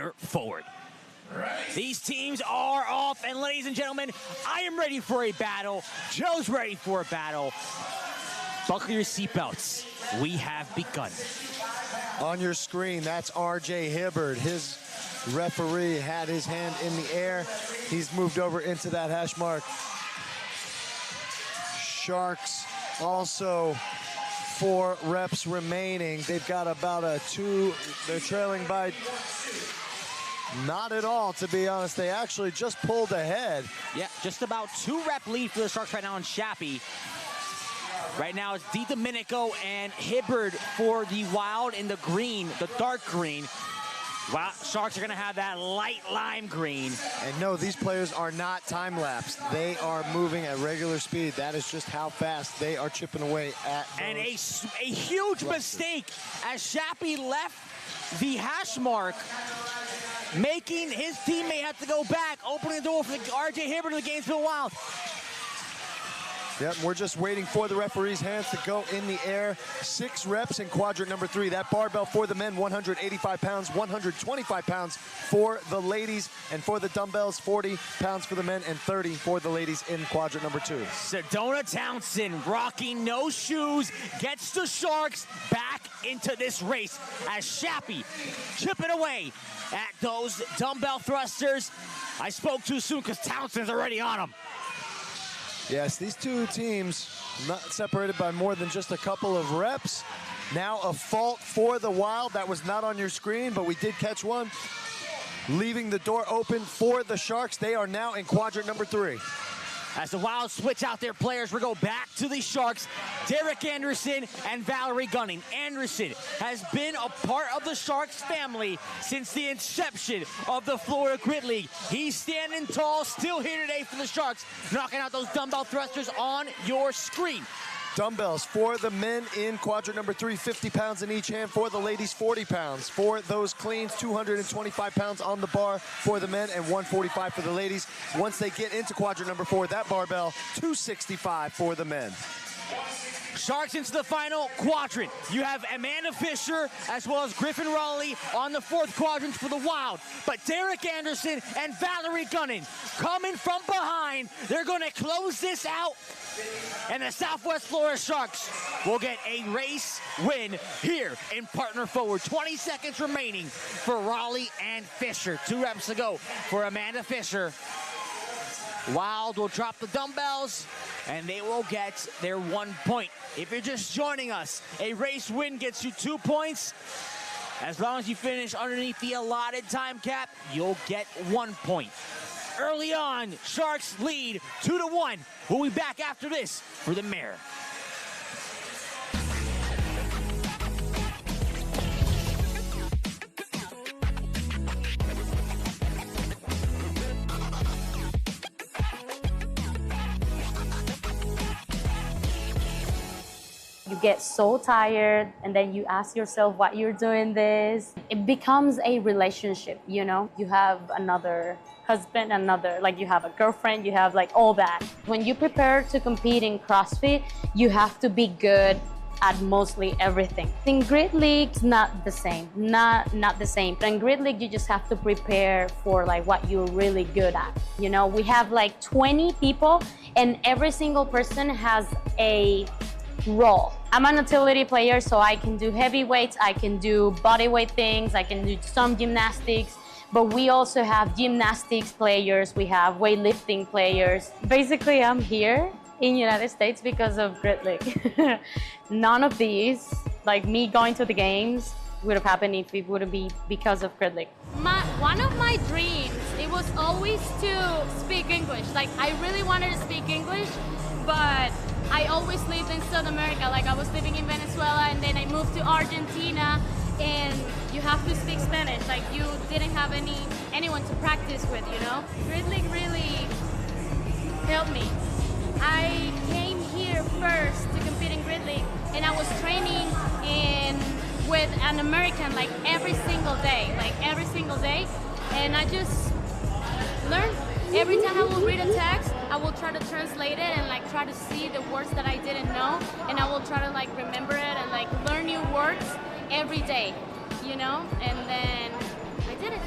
partner forward. These teams are off, and ladies and gentlemen, I am ready for a battle. Joe's ready for a battle. Buckle your seatbelts. We have begun. On your screen, that's R.J. Hibbard. His referee had his hand in the air. He's moved over into that hash mark. Sharks also 4 reps remaining. They've got about a 2. They're trailing by not at all, to be honest. They actually just pulled ahead. Yeah, just about 2 rep lead for the Sharks right now on Shappy. Right now it's Di Domenico and Hibbard for the Wild in the green, the dark green. Wow, Sharks are gonna have that light lime green. And no, these players are not time-lapsed. They are moving at regular speed. That is just how fast they are chipping away at those. And a huge mistake as Shappy left the hash mark, making his teammate have to go back, opening the door for the R.J. Hibbard of the Gainesville Wild. Yep, we're just waiting for the referee's hands to go in the air. 6 reps in quadrant number 3. That barbell for the men, 185 pounds, 125 pounds for the ladies. And for the dumbbells, 40 pounds for the men and 30 for the ladies in quadrant number 2. Sedona Townsend, rocking no shoes, gets the Sharks back into this race as Shappy chipping away at those dumbbell thrusters. I spoke too soon because Townsend's already on them. Yes, these 2 teams not separated by more than just a couple of reps. Now a fault for the Wild. That was not on your screen, but we did catch one. Leaving the door open for the Sharks. They are now in quadrant number 3. As the Wild switch out their players, we go back to the Sharks. Derek Anderson and Valerie Gunning. Anderson has been a part of the Sharks family since the inception of the Florida Grit League. He's standing tall, still here today for the Sharks, knocking out those dumbbell thrusters on your screen. Dumbbells for the men in quadrant number 3, 50 pounds in each hand. For the ladies, 40 pounds. For those cleans, 225 pounds on the bar for the men and 145 for the ladies. Once they get into quadrant number 4, that barbell, 265 for the men. Sharks into the final quadrant. You have Amanda Fischer as well as Griffin Raleigh on the 4th quadrant for the Wild. But Derek Anderson and Valerie Gunning coming from behind. They're going to close this out. And the Southwest Florida Sharks will get a race win here in partner forward. 20 seconds remaining for Raleigh and Fischer. 2 reps to go for Amanda Fischer. Wild will drop the dumbbells, and they will get their 1 point. If you're just joining us, a race win gets you 2 points. As long as you finish underneath the allotted time cap, you'll get 1 point. Early on, Sharks lead 2-1. We'll be back after this for the Mirror. You get so tired, and then you ask yourself why you're doing this. It becomes a relationship, you know? You have another husband, you have a girlfriend, you have like all that. When you prepare to compete in CrossFit, you have to be good at mostly everything. In Grit League, it's not the same, not the same. In Grit League, you just have to prepare for like what you're really good at. You know, we have like 20 people, and every single person has a role. I'm an utility player, so I can do heavy weights, I can do body weight things, I can do some gymnastics, but we also have gymnastics players, we have weightlifting players. Basically, I'm here in the United States because of Grit League. None of these, like me going to the games, would have happened if it wouldn't be because of Grit League. One of my dreams, it was always to speak English. Like, I really wanted to speak English, but I always lived in South America. Like, I was living in Venezuela, and then I moved to Argentina, and you have to speak Spanish. Like, you didn't have anyone to practice with, you know? Grit League really helped me. I came here first to compete in Grit League, and I was training with an American like every single day, and I just learned. Every time I will read a text, I will try to translate it and like try to see the words that I didn't know, and I will try to like remember it and like learn new words every day, you know? And then I did it.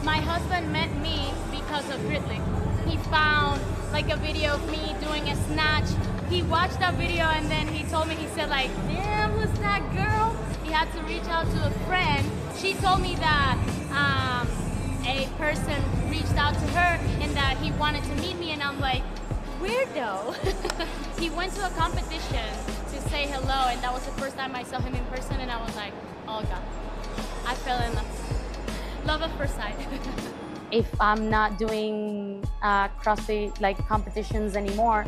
My husband met me because of Gridley. He found like a video of me doing a snatch. He watched that video and then he told me, he said like, damn, who's that girl? He had to reach out to a friend. She told me that a person reached out to her and that he wanted to meet me, and I'm like, weirdo. He went to a competition to say hello, and that was the first time I saw him in person, and I was like, oh God, I fell in love. Love at first sight. If I'm not doing CrossFit like competitions anymore,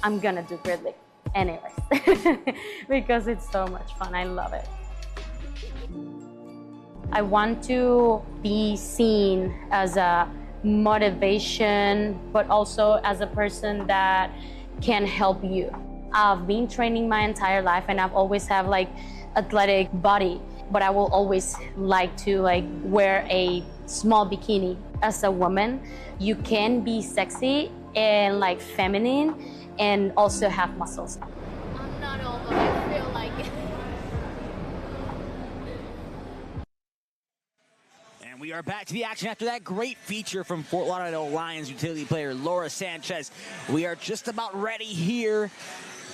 I'm gonna do Gridley anyways, because it's so much fun. I love it. I want to be seen as a motivation, but also as a person that can help you. I've been training my entire life and I've always have like athletic body, but I will always like to like wear a small bikini. As a woman, you can be sexy and like feminine and also have muscles. I'm not all, but I feel like it. And we are back to the action after that great feature from Fort Lauderdale Lions utility player Laura Sanchez. We are just about ready here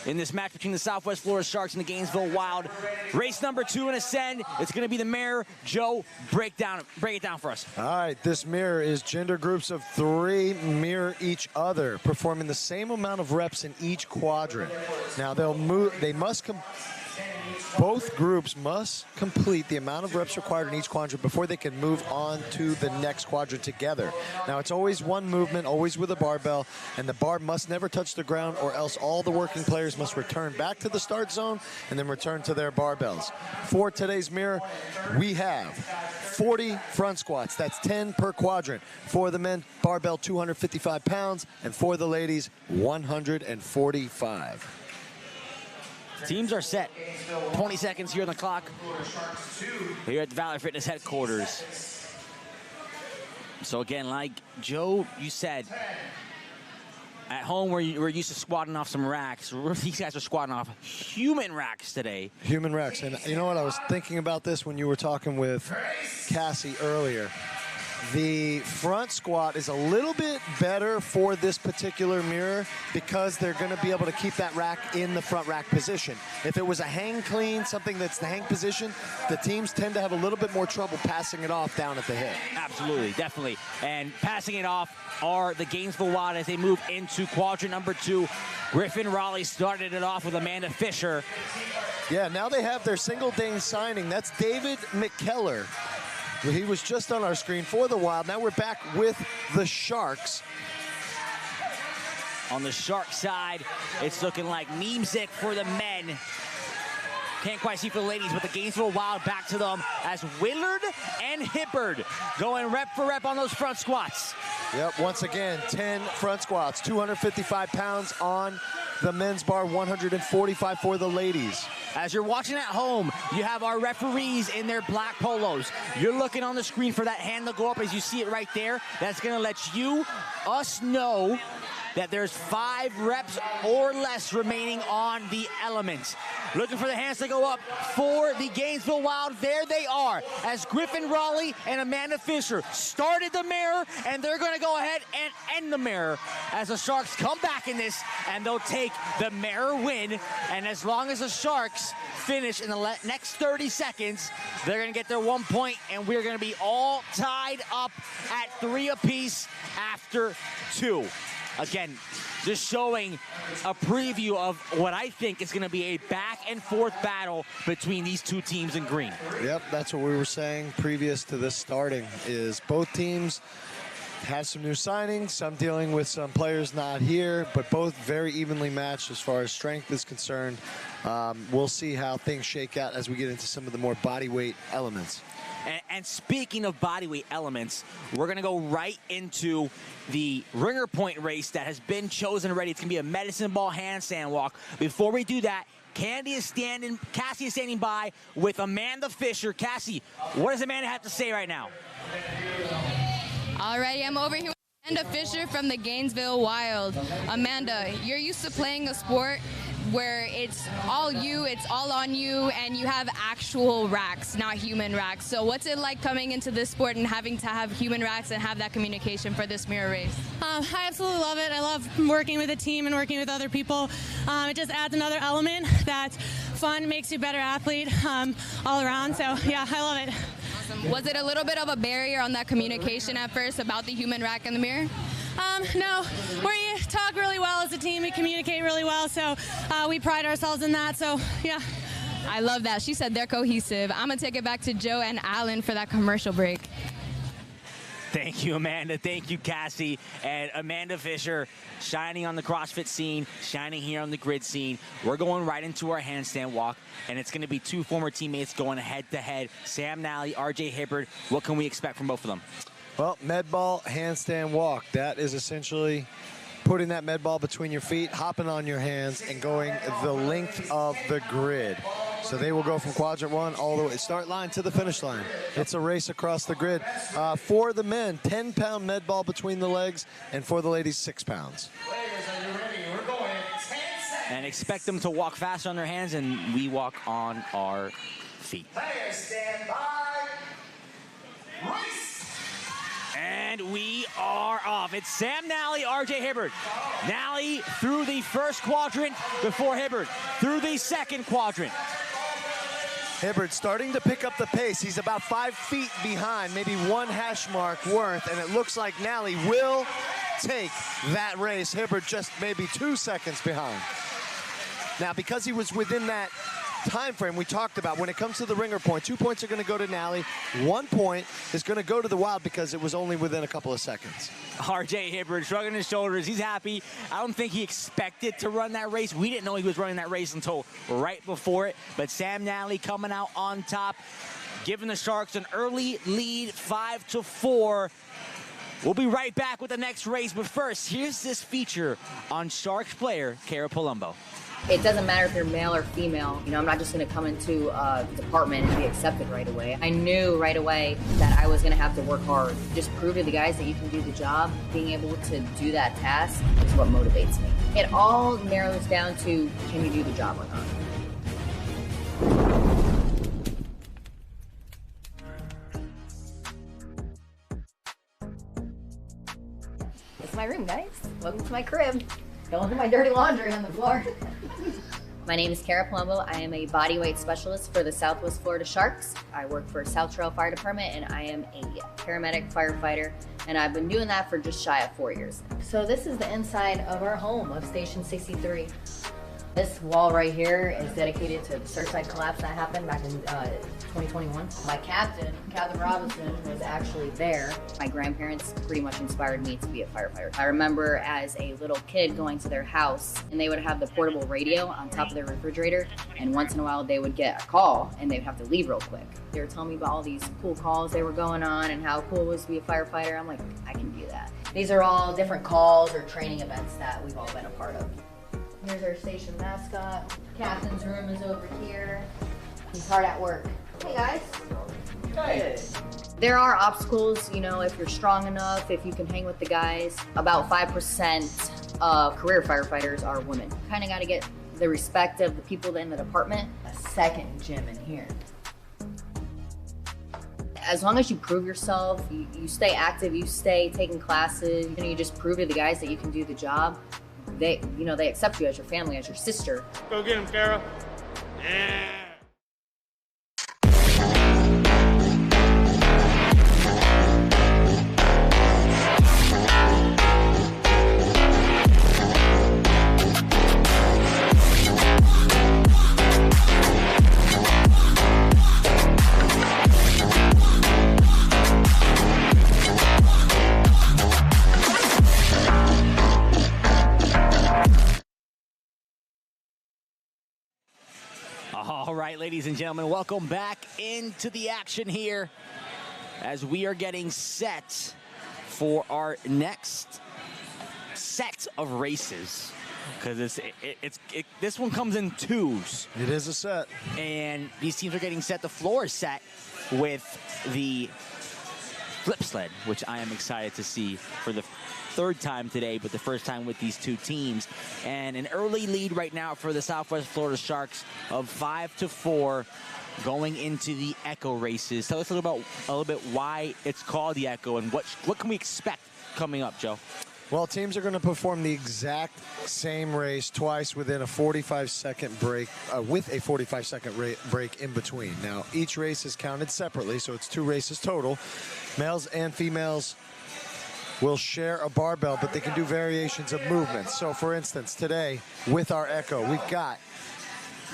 in this match between the Southwest Florida Sharks and the Gainesville Wild. Race number 2 in Ascend. It's going to be the mirror. Joe, break it down for us. All right, this mirror is gender groups of 3 mirror each other, performing the same amount of reps in each quadrant. Now both groups must complete the amount of reps required in each quadrant before they can move on to the next quadrant together. Now, it's always one movement, always with a barbell, and the bar must never touch the ground, or else all the working players must return back to the start zone and then return to their barbells. For today's mirror, we have 40 front squats. That's 10 per quadrant. For the men, barbell 255 pounds, and for the ladies, 145. Teams are set. 20 seconds here on the clock. Here at the Valor Fitness headquarters. So again, like Joe, you said, at home we're used to squatting off some racks. These guys are squatting off human racks today. Human racks. And you know what? I was thinking about this when you were talking with Cassie earlier. The front squat is a little bit better for this particular mirror because they're going to be able to keep that rack in the front rack position. If it was a hang clean, something that's the hang position, the teams tend to have a little bit more trouble passing it off down at the hip. Absolutely, definitely. And passing it off are the Gainesville Wild as they move into quadrant number 2. Griffin Raleigh started it off with Amanda Fischer. Yeah, now they have their single day signing. That's David McKellar. He was just on our screen for the Wild. Now we're back with the Sharks. On the Shark side, it's looking like Niemczyk for the men. Can't quite see for the ladies, but the Gainesville Wild back to them as Willard and Hibbard going rep for rep on those front squats. Yep, once again, 10 front squats, 255 pounds on the men's bar, 145 for the ladies. As you're watching at home, you have our referees in their black polos. You're looking on the screen for that hand to go up as you see it right there. That's gonna let us know that there's 5 reps or less remaining on the elements. Looking for the hands to go up for the Gainesville Wild. There they are, as Griffin Raleigh and Amanda Fischer started the mirror, and they're gonna go ahead and end the mirror as the Sharks come back in this, and they'll take the mirror win. And as long as the Sharks finish in the next 30 seconds, they're gonna get their 1 point, and we're gonna be all tied up at 3 apiece after 2. Again, just showing a preview of what I think is going to be a back and forth battle between these 2 teams in green. Yep, that's what we were saying previous to this starting, is both teams have some new signings, some dealing with some players not here, but both very evenly matched as far as strength is concerned. We'll see how things shake out as we get into some of the more body weight elements. And speaking of bodyweight elements, we're going to go right into the ringer point race that has been chosen already. It's going to be a medicine ball handstand walk. Before we do that, Cassie is standing by with Amanda Fischer. Cassie, what does Amanda have to say right now? Alrighty, I'm over here with Amanda Fischer from the Gainesville Wild. Amanda, you're used to playing a sport where it's all you, it's all on you, and you have actual racks, not human racks. So what's it like coming into this sport and having to have human racks and have that communication for this mirror race? I absolutely love it. I love working with a team and working with other people. It just adds another element that's fun, makes you a better athlete all around. So yeah, I love it. Awesome. Was it a little bit of a barrier on that communication at first about the human rack and the mirror? No, we talk really well as a team. We communicate really well, so we pride ourselves in that. So yeah. I love that. She said they're cohesive. I'm going to take it back to Joe and Alan for that commercial break. Thank you, Amanda. Thank you, Cassie. And Amanda Fischer, shining on the CrossFit scene, shining here on the grid scene. We're going right into our handstand walk, and it's going to be two former teammates going head-to-head. Sam Nally, RJ Hibbard. What can we expect from both of them? Well, med ball, handstand walk. That is essentially putting that med ball between your feet, hopping on your hands, and going the length of the grid. So they will go from quadrant 1 all the way, start line to the finish line. It's a race across the grid. For the men, 10-pound med ball between the legs, and for the ladies, 6 pounds. Players, are you ready? We're going 10 seconds. And expect them to walk fast on their hands, and we walk on our feet. Players, stand by. Race! And we are off. It's Sam Nally, RJ Hibbard. Nally through the first quadrant before Hibbard through the second quadrant. Hibbard starting to pick up the pace. He's about 5 feet behind, maybe 1 hash mark worth, and it looks like Nally will take that race. Hibbard just maybe 2 seconds behind. Now, because he was within that time frame we talked about, when it comes to the ringer point, 2 points are going to go to Nally. 1 point is going to go to the Wild because it was only within a couple of seconds. RJ Hibbard shrugging his shoulders. He's happy. I don't think he expected to run that race. We didn't know he was running that race until right before it. But Sam Nally coming out on top, giving the Sharks an early lead, 5-4. We'll be right back with the next race. But first, here's this feature on Sharks player Cara Palumbo. It doesn't matter if you're male or female. You know, I'm not just going to come into a department and be accepted right away. I knew right away that I was going to have to work hard. Just prove to the guys that you can do the job. Being able to do that task is what motivates me. It all narrows down to, can you do the job or not? This is my room, guys. Welcome to my crib. Don't do my dirty laundry on the floor. My name is Cara Palumbo. I am a bodyweight specialist for the Southwest Florida Sharks. I work for South Trail Fire Department, and I am a paramedic firefighter, and I've been doing that for just shy of 4 years. So this is the inside of our home of Station 63. This wall right here is dedicated to the Surfside collapse that happened back in 2021. My captain Robinson, was actually there. My grandparents pretty much inspired me to be a firefighter. I remember as a little kid going to their house, and they would have the portable radio on top of their refrigerator, and once in a while they would get a call and they'd have to leave real quick. They were telling me about all these cool calls they were going on and how cool it was to be a firefighter. I'm like, I can do that. These are all different calls or training events that we've all been a part of. Here's our station mascot. Captain's room is over here. He's hard at work. Hey guys. Hey. There are obstacles, you know, if you're strong enough, if you can hang with the guys. About 5% of career firefighters are women. Kind of got to get the respect of the people in the department. A second gym in here. As long as you prove yourself, you stay active, you stay taking classes, and you just prove to the guys that you can do the job. They accept you as your family, as your sister. Go get him, Cara. Yeah. All right, ladies and gentlemen, welcome back into the action here as we are getting set for our next set of races. Because this one comes in twos. It is a set. And these teams are getting set. The floor is set with the flip sled, which I am excited to see for the third time today, but the first time with these two teams. And an early lead right now for the Southwest Florida Sharks of 5-4 going into the Echo races. Tell us a little bit why it's called the Echo and what can we expect coming up, Joe? Well, teams are going to perform the exact same race twice within a 45-second break, with a 45-second break in between. Now, each race is counted separately, so it's 2 races total. Males and females will share a barbell, but they can do variations of movements. So, for instance, today with our Echo, we've got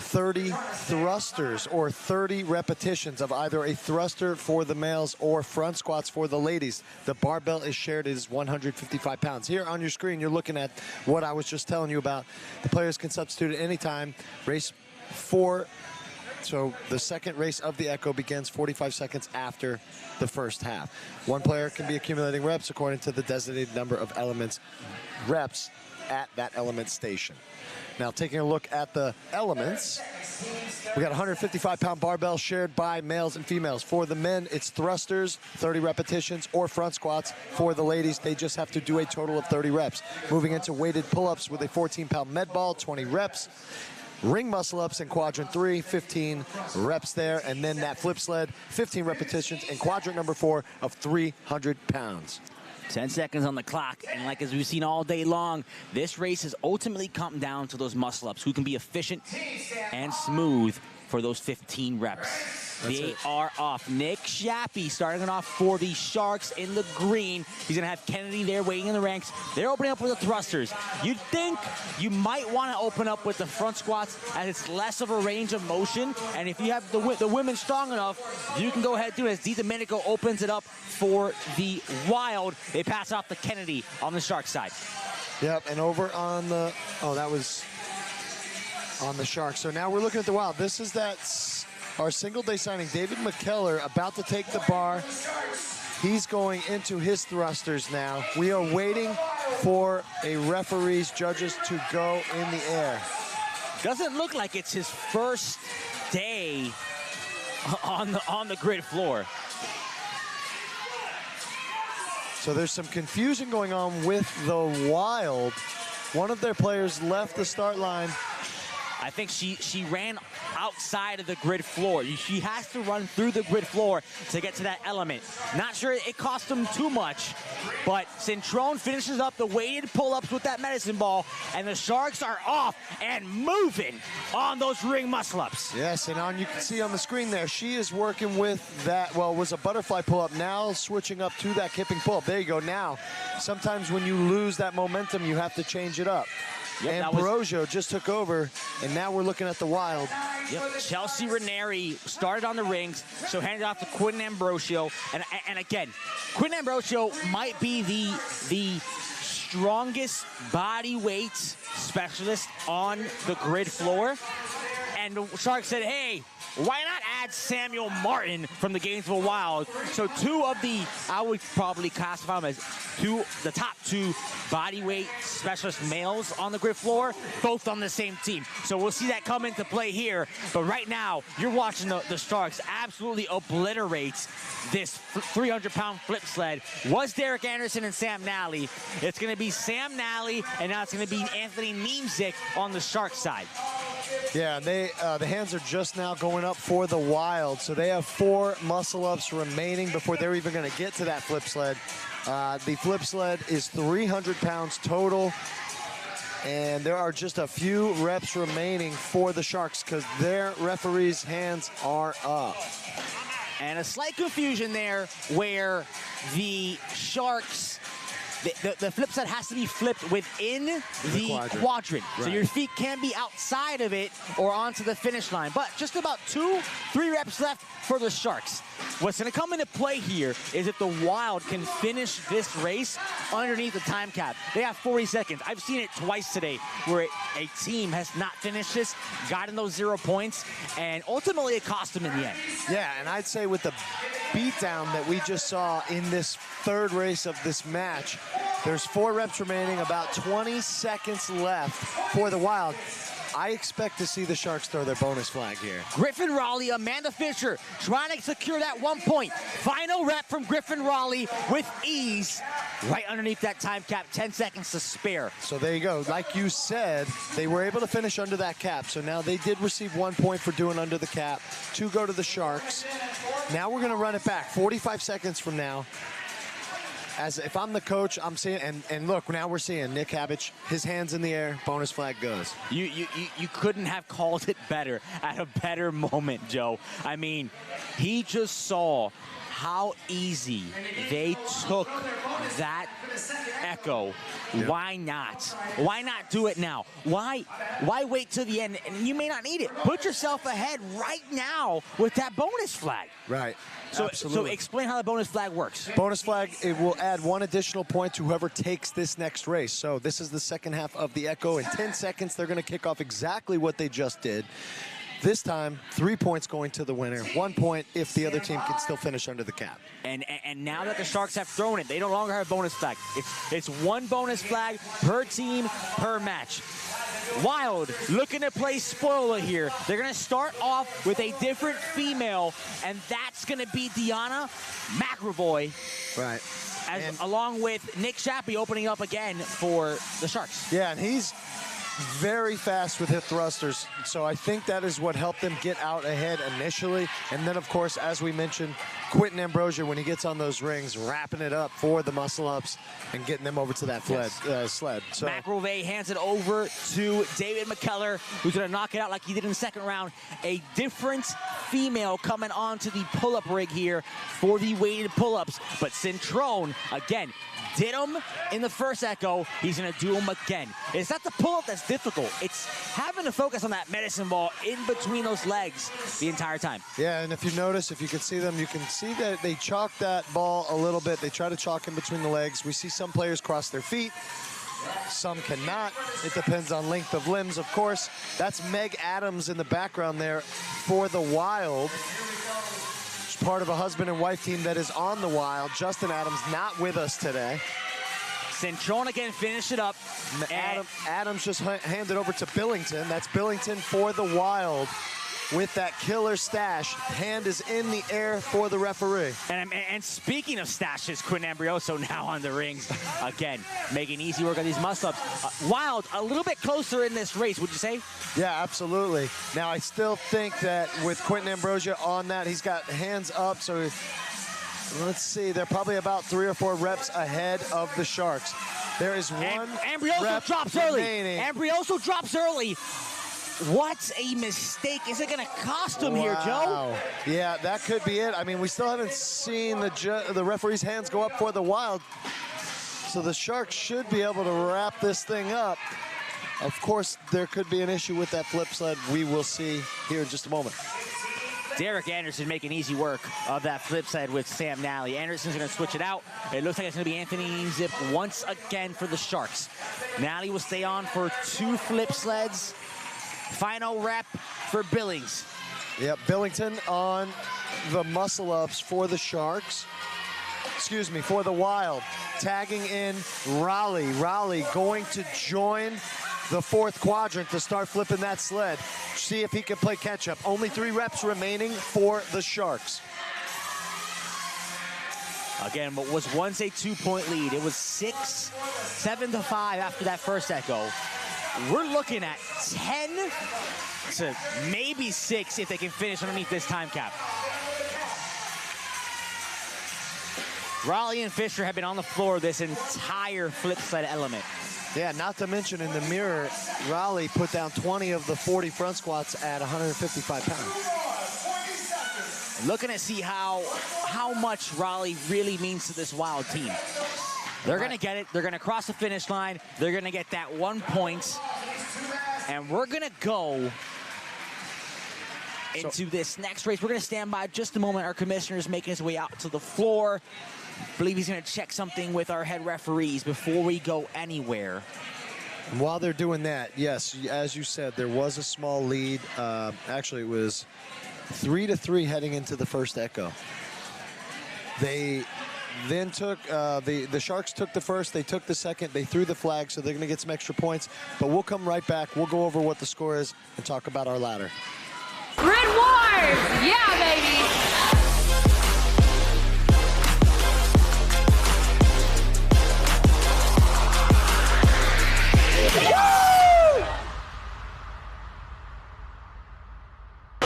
30 thrusters or 30 repetitions of either a thruster for the males or front squats for the ladies. The barbell is shared. It is 155 pounds. Here on your screen, you're looking at what I was just telling you about. The players can substitute at any time. Race 4. So the second race of the Echo begins 45 seconds after the first half. One player can be accumulating reps according to the designated number of elements reps at that element station. Now, taking a look at the elements, we got a 155-pound barbell shared by males and females. For the men, it's thrusters, 30 repetitions, or front squats. For the ladies, they just have to do a total of 30 reps. Moving into weighted pull-ups with a 14-pound med ball, 20 reps. Ring muscle-ups in quadrant 3, 15 reps there. And then that flip sled, 15 repetitions in quadrant number 4 of 300 pounds. 10 seconds on the clock, and like as we've seen all day long, this race has ultimately come down to those muscle-ups, who can be efficient and smooth for those 15 reps. They are off. Nick Habish starting it off for the Sharks in the green. He's going to have Kennedy there waiting in the ranks. They're opening up with the thrusters. You'd think you might want to open up with the front squats as it's less of a range of motion. And if you have the women strong enough, you can go ahead and do it. As DiDomenico opens it up for the Wild. They pass off to Kennedy on the Sharks side. Yep, and over on the, that was on the Sharks. So now we're looking at the Wild. This is our single-day signing, David McKellar, about to take the bar. He's going into his thrusters now. We are waiting for a referee's judges to go in the air. Doesn't look like it's his first day on the grid floor. So there's some confusion going on with the Wild. One of their players left the start line. I think she ran outside of the grid floor. She has to run through the grid floor to get to that element. Not sure it cost them too much, but Centrone finishes up the weighted pull-ups with that medicine ball, and the Sharks are off and moving on those ring muscle-ups. Yes, and you can see on the screen there, she is working with that, was a butterfly pull-up, now switching up to that kipping pull-up. There you go. Now, sometimes when you lose that momentum, you have to change it up. Yep, and Ambrosio just took over, and now we're looking at the Wild. Yep, Chelsea Ranieri started on the rings, so handed off to Quinn Ambrosio. And again, Quinn Ambrosio might be the strongest body weight specialist on the grid floor. And the Sharks said, hey, why not add Samuel Martin from the Gainesville Wild? So two of the, I would probably classify them as the top 2 bodyweight specialist males on the grid floor, both on the same team. So we'll see that come into play here. But right now, you're watching the Sharks absolutely obliterate this 300-pound flip sled. Was Derek Anderson and Sam Nally. It's going to be Sam Nally, and now it's going to be Anthony Niemczyk on the Sharks side. Yeah, the hands are just now going up for the Wild, so they have 4 muscle-ups remaining before they're even going to get to that flip sled. The flip sled is 300 pounds total, and there are just a few reps remaining for the Sharks because their referee's hands are up. And a slight confusion there where the Sharks, the flip side has to be flipped within the quadrant. Right. So your feet can be outside of it or onto the finish line. But just about 2-3 reps left for the Sharks. What's going to come into play here is if the Wild can finish this race underneath the time cap. They have 40 seconds. I've seen it twice today where a team has not finished this, gotten those 0 points, and ultimately it cost them in the end. Yeah, and I'd say with the beatdown that we just saw in this third race of this match, there's 4 reps remaining, about 20 seconds left for the Wild. I expect to see the Sharks throw their bonus flag here. Griffin Raleigh, Amanda Fischer trying to secure that 1 point. Final rep from Griffin Raleigh with ease. Right underneath that time cap, 10 seconds to spare. So there you go. Like you said, they were able to finish under that cap. So now they did receive 1 point for doing under the cap. 2 go to the Sharks. Now we're going to run it back 45 seconds from now. As if I'm the coach, I'm seeing, and look, now we're seeing Nick Habish, his hands in the air, bonus flag goes. You couldn't have called it better at a better moment, Joe. I mean, he just saw how easy they took that echo. Yep. Why not? Why not do it now? Why wait till the end? And you may not need it. Put yourself ahead right now with that bonus flag. Right. So Absolutely. explain how the bonus flag works. Bonus flag, it will add 1 additional point to whoever takes this next race. So this is the second half of the Echo. In 10 seconds, they're going to kick off exactly what they just did. This time, 3 points going to the winner. 1 point if the other team can still finish under the cap. And now that the Sharks have thrown it, they no longer have bonus flag. It's 1 bonus flag per team, per match. Wild looking to play spoiler here. They're going to start off with a different female, and that's going to be Deanna McRavoy. Right. Along with Nick Shappy opening up again for the Sharks. Yeah, and he's very fast with hip thrusters. So I think that is what helped them get out ahead initially. And then, of course, as we mentioned, Quentin Ambrosia, when he gets on those rings, wrapping it up for the muscle-ups and getting them over to that sled. So McRavoy hands it over to David McKellar, who's going to knock it out like he did in the second round. A different female coming onto the pull-up rig here for the weighted pull-ups. But Cintrone, again, did them in the first Echo. He's going to do them again. It's not the pull-up that's difficult. It's having to focus on that medicine ball in between those legs the entire time. Yeah, and if you notice, if you can see them, you can see that they chalk that ball a little bit. They try to chalk in between the legs. We see some players cross their feet. Some cannot. It depends on length of limbs, of course. That's Meg Adams in the background there for the Wild. She's part of a husband and wife team that is on the Wild. Justin Adams not with us today. Cintrone again finished it up. Adams just handed over to Billington. That's Billington for the Wild with that killer stash. Hand is in the air for the referee. And speaking of stashes, Quinn Ambrioso now on the rings again, making easy work of these muscle-ups. Wild a little bit closer in this race, would you say? Yeah, absolutely. Now I still think that with Quentin Ambrosia on that, he's got hands up, so let's see, they're probably about 3 or 4 reps ahead of the Sharks. There is one Ambrioso drops early. remaining. Ambrioso drops early. What a mistake. Is it going to cost him here, Joe? Yeah, that could be it. I mean, we still haven't seen the referee's hands go up for the Wild. So the Sharks should be able to wrap this thing up. Of course, there could be an issue with that flip sled. We will see here in just a moment. Derek Anderson making easy work of that flip side with Sam Nally. Anderson's going to switch it out. It looks like it's going to be Anthony Zip once again for the Sharks. Nally will stay on for 2 flip sleds. Final rep for Billings. Yep, Billington on the muscle-ups for the Sharks. Excuse me, for the Wild. Tagging in Raleigh. Raleigh going to join the 4th quadrant to start flipping that sled. See if he can play catch-up. Only 3 reps remaining for the Sharks. Again, what was once a 2-point lead. It was 7-5 after that first Echo. We're looking at 10 to maybe 6 if they can finish underneath this time cap. Raleigh and Fischer have been on the floor this entire flip sled element. Yeah, not to mention in the mirror, Raleigh put down 20 of the 40 front squats at 155 pounds. Looking to see how much Raleigh really means to this Wild team. They're going to get it. They're going to cross the finish line. They're going to get that 1 point. And we're going to go into this next race. We're going to stand by just a moment. Our commissioner is making his way out to the floor. I believe he's going to check something with our head referees before we go anywhere. And while they're doing that, yes, as you said, there was a small lead. Actually, it was 3-3 heading into the first Echo. They then took, the Sharks took the first, they took the second, they threw the flag, so they're going to get some extra points. But we'll come right back. We'll go over what the score is and talk about our ladder. Grid Wars! Yeah, baby!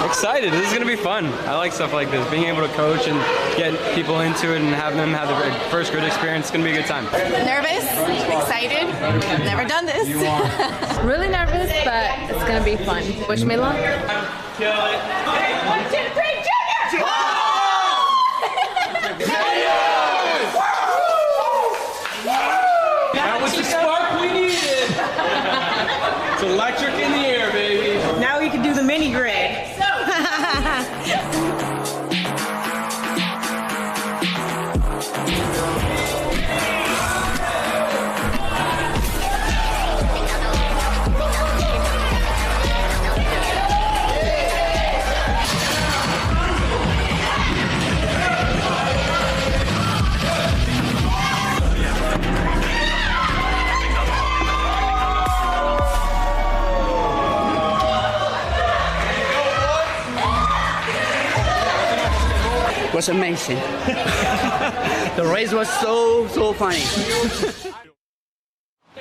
Excited. This is going to be fun. I like stuff like this. Being able to coach and get people into it and have them have the first grid experience, it's going to be a good time. Nervous, excited, never done this. Really nervous, but it's going to be fun. Wish me luck. Kill it. 1, 2, 3, Junior! That was the spark we needed. It's electric in the air, baby. Now we can do the mini grid. Was amazing. The race was so funny.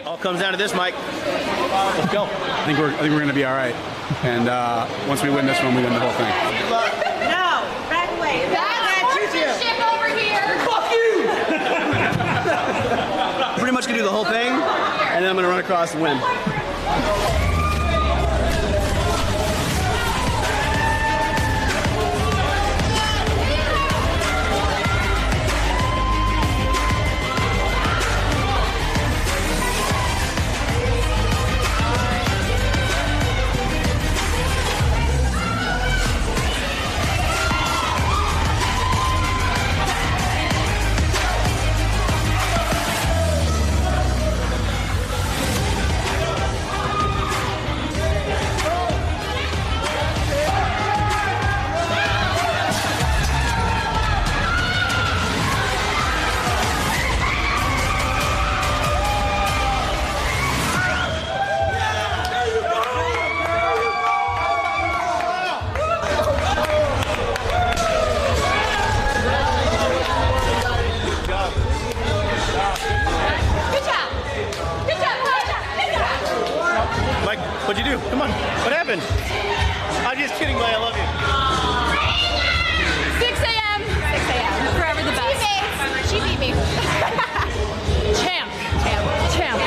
All comes down to this, Mike. Let's go. I think we're going to be all right. And once we win this one, we win the whole thing. No, back away. That's ship over here! Fuck you! Pretty much gonna do the whole thing, and then I'm gonna run across and win. What'd you do? Come on. What happened? I'm just kidding, Maya. I love you. 6 a.m. 6 a.m. Forever the best. She beat me. Champ. Champ. Champ.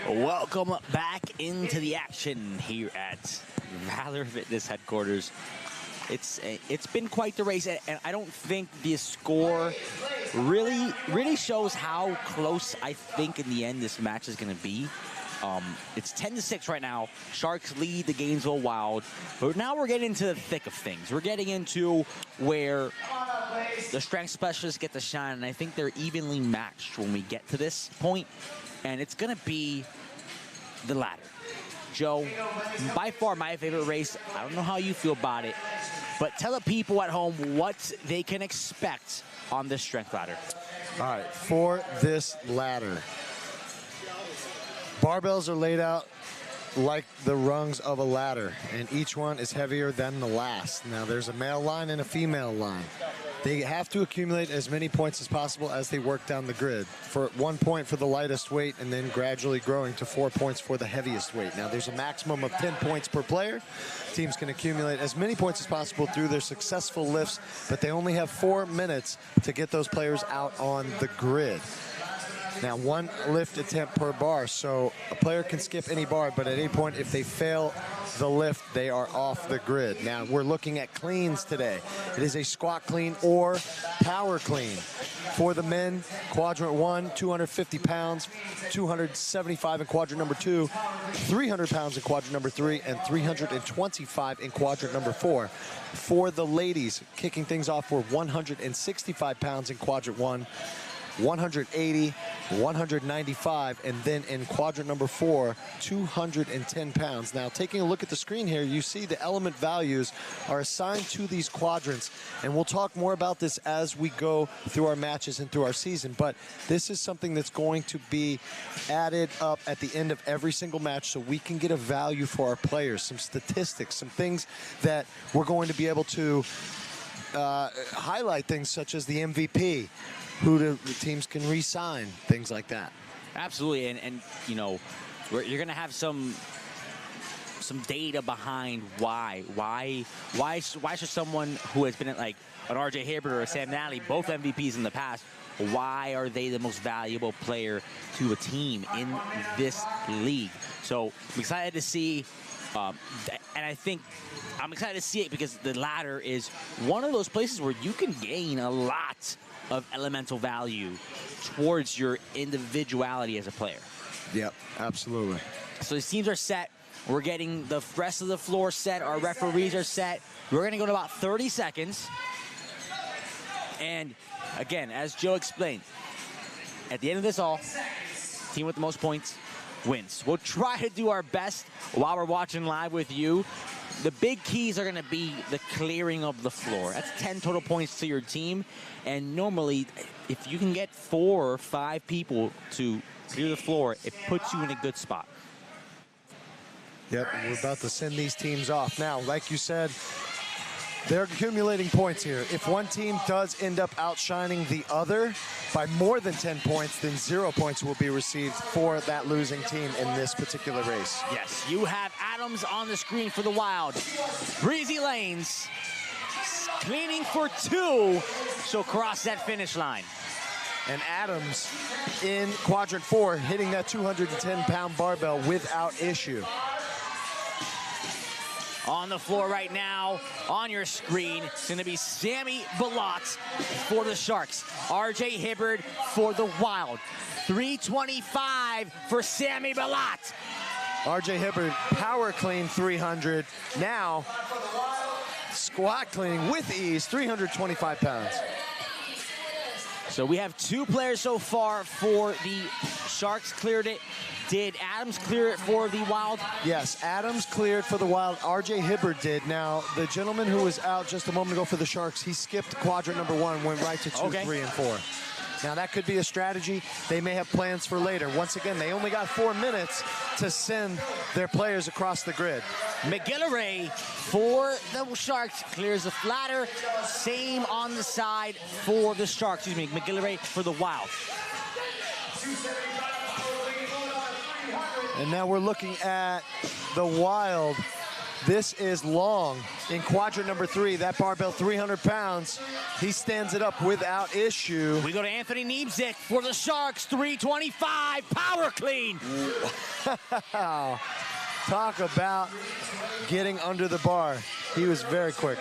Welcome back into the action here at Valor Fitness headquarters. It's been quite the race, and I don't think the score really shows how close I think in the end this match is going to be. It's 10-6 right now. Sharks lead the Gainesville Wild, but now we're getting into the thick of things. We're getting into where the strength specialists get to shine, and I think they're evenly matched when we get to this point, and it's going to be the ladder. Joe, by far my favorite race. I don't know how you feel about it, but tell the people at home what they can expect on this strength ladder. All right, for this ladder, barbells are laid out like the rungs of a ladder, and each one is heavier than the last. Now, there's a male line and a female line. They have to accumulate as many points as possible as they work down the grid. For 1 point for the lightest weight, and then gradually growing to 4 points for the heaviest weight. Now, there's a maximum of 10 points per player. Teams can accumulate as many points as possible through their successful lifts, but they only have 4 minutes to get those players out on the grid. Now, 1 lift attempt per bar, so a player can skip any bar, but at any point, if they fail the lift, they are off the grid. Now, we're looking at cleans today. It is a squat clean or power clean. For the men, quadrant 1, 250 pounds, 275 in quadrant number 2, 300 pounds in quadrant number 3, and 325 in quadrant number 4. For the ladies, kicking things off for 165 pounds in quadrant 1, 180, 195, and then in quadrant number 4, 210 pounds. Now, taking a look at the screen here, you see the element values are assigned to these quadrants, and we'll talk more about this as we go through our matches and through our season, but this is something that's going to be added up at the end of every single match so we can get a value for our players, some statistics, some things that we're going to be able to highlight, things such as the MVP, who the teams can re-sign, things like that. Absolutely, and you know, you're going to have some data behind why should someone who has been at like an RJ Hibbert or a Sam Nally, both MVPs in the past, why are they the most valuable player to a team in this league? So I'm excited to see, and I think I'm excited to see it because the ladder is one of those places where you can gain a lot of elemental value towards your individuality as a player. Yep, absolutely. So these teams are set. We're getting the rest of the floor set. Our referees are set. We're going to go to about 30 seconds. And again, as Joe explained, at the end of this all, team with the most points wins. We'll try to do our best while we're watching live with you. The big keys are going to be the clearing of the floor. That's 10 total points to your team. And normally, if you can get 4 or 5 people to clear the floor, it puts you in a good spot. Yep, we're about to send these teams off. Now, like you said, they're accumulating points here. If one team does end up outshining the other by more than 10 points, then 0 points will be received for that losing team in this particular race. Yes, you have Adams on the screen for the Wild. Breezy Lanes cleaning for 2, so cross that finish line. And Adams in quadrant 4, hitting that 210-pound barbell without issue. On the floor right now, on your screen, it's going to be Sammy Balot for the Sharks. RJ Hibbert for the Wild. 325 for Sammy Balot. RJ Hibbert, power clean 300. Now, squat cleaning with ease, 325 pounds. So we have 2 players so far for the Sharks cleared it. Did Adams clear it for the Wild? Yes, Adams cleared for the Wild. RJ Hibbert did. Now, the gentleman who was out just a moment ago for the Sharks, he skipped quadrant number 1, went right to 2, 3, and 4. Now, that could be a strategy. They may have plans for later. Once again, they only got 4 minutes to send their players across the grid. McGillivray for the Sharks clears the flatter. Same on the side for the Sharks. Excuse me, McGillivray for the Wild. And now we're looking at the Wild. This is Long in quadrant number 3. That barbell, 300 pounds. He stands it up without issue. We go to Anthony Niemczyk for the Sharks, 325, power clean. Talk about getting under the bar. He was very quick.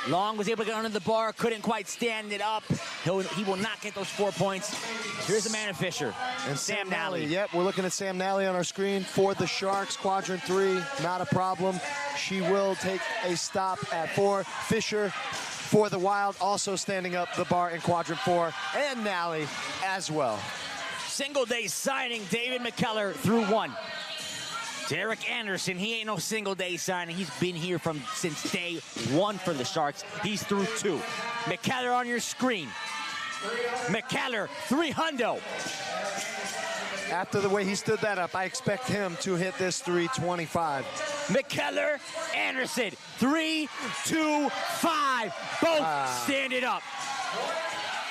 Long was able to get under the bar, couldn't quite stand it up. He will not get those 4 points. Here's Amanda Fischer and Sam Nally. Yep, we're looking at Sam Nally on our screen for the Sharks, quadrant 3, not a problem. She will take a stop at 4. Fischer for the Wild, also standing up the bar in quadrant 4, and Nally as well. Single day signing, David McKellar through 1. Derek Anderson, he ain't no single day signing. He's been here since day 1 for the Sharks. He's through 2. McKellar on your screen. McKellar, 300. After the way he stood that up, I expect him to hit this 325. McKellar, Anderson, 3, 2, 5. Both stand it up.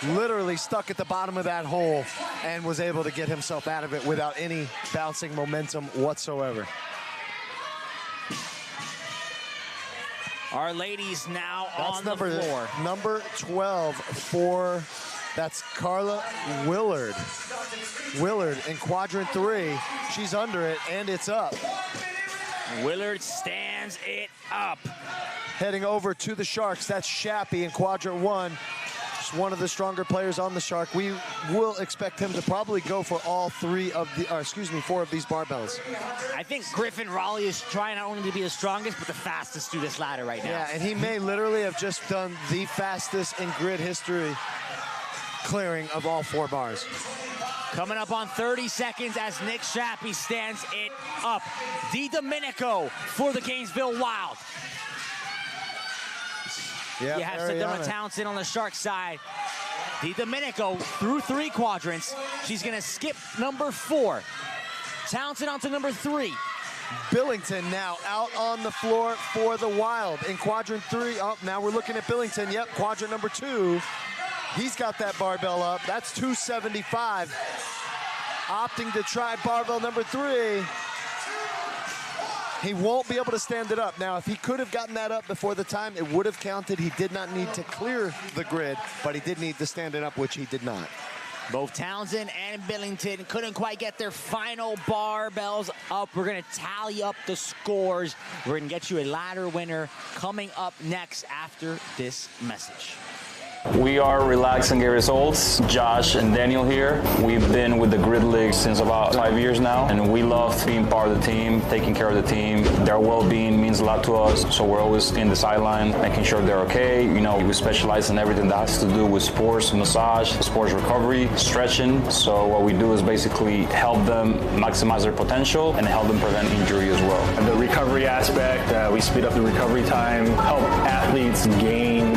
literally stuck at the bottom of that hole and was able to get himself out of it without any bouncing momentum whatsoever. Our ladies now on the floor. Number 12 for, that's Carla Willard. Willard in quadrant 3. She's under it, and it's up. Willard stands it up. Heading over to the Sharks, that's Shappy in quadrant 1. Just one of the stronger players on the Shark. We will expect him to probably go for all 4 of these barbells. I think Griffin Raleigh is trying not only to be the strongest, but the fastest through this ladder right now. Yeah, and he may literally have just done the fastest in grid history clearing of all 4 bars. Coming up on 30 seconds as Nick Shappy stands it up. DiDomenico for the Gainesville Wild. Yeah, you have Sedona Townsend on the Shark side. DiDomenico through 3 quadrants. She's gonna skip number 4. Townsend onto number 3. Billington now out on the floor for the Wild in quadrant 3. Oh, now we're looking at Billington. Yep, quadrant number 2. He's got that barbell up. That's 275. Opting to try barbell number 3. He won't be able to stand it up. Now, if he could have gotten that up before the time, it would have counted. He did not need to clear the grid, but he did need to stand it up, which he did not. Both Townsend and Billington couldn't quite get their final barbells up. We're gonna tally up the scores. We're gonna get you a ladder winner coming up next after this message. We are Relax and Get Results. Josh and Daniel here. We've been with the Grid League since about 5 years now, and we love being part of the team, taking care of the team. Their well-being means a lot to us, so we're always in the sideline, making sure they're okay. You know, we specialize in everything that has to do with sports, massage, sports recovery, stretching. So what we do is basically help them maximize their potential and help them prevent injury as well. And the recovery aspect, we speed up the recovery time, help athletes regain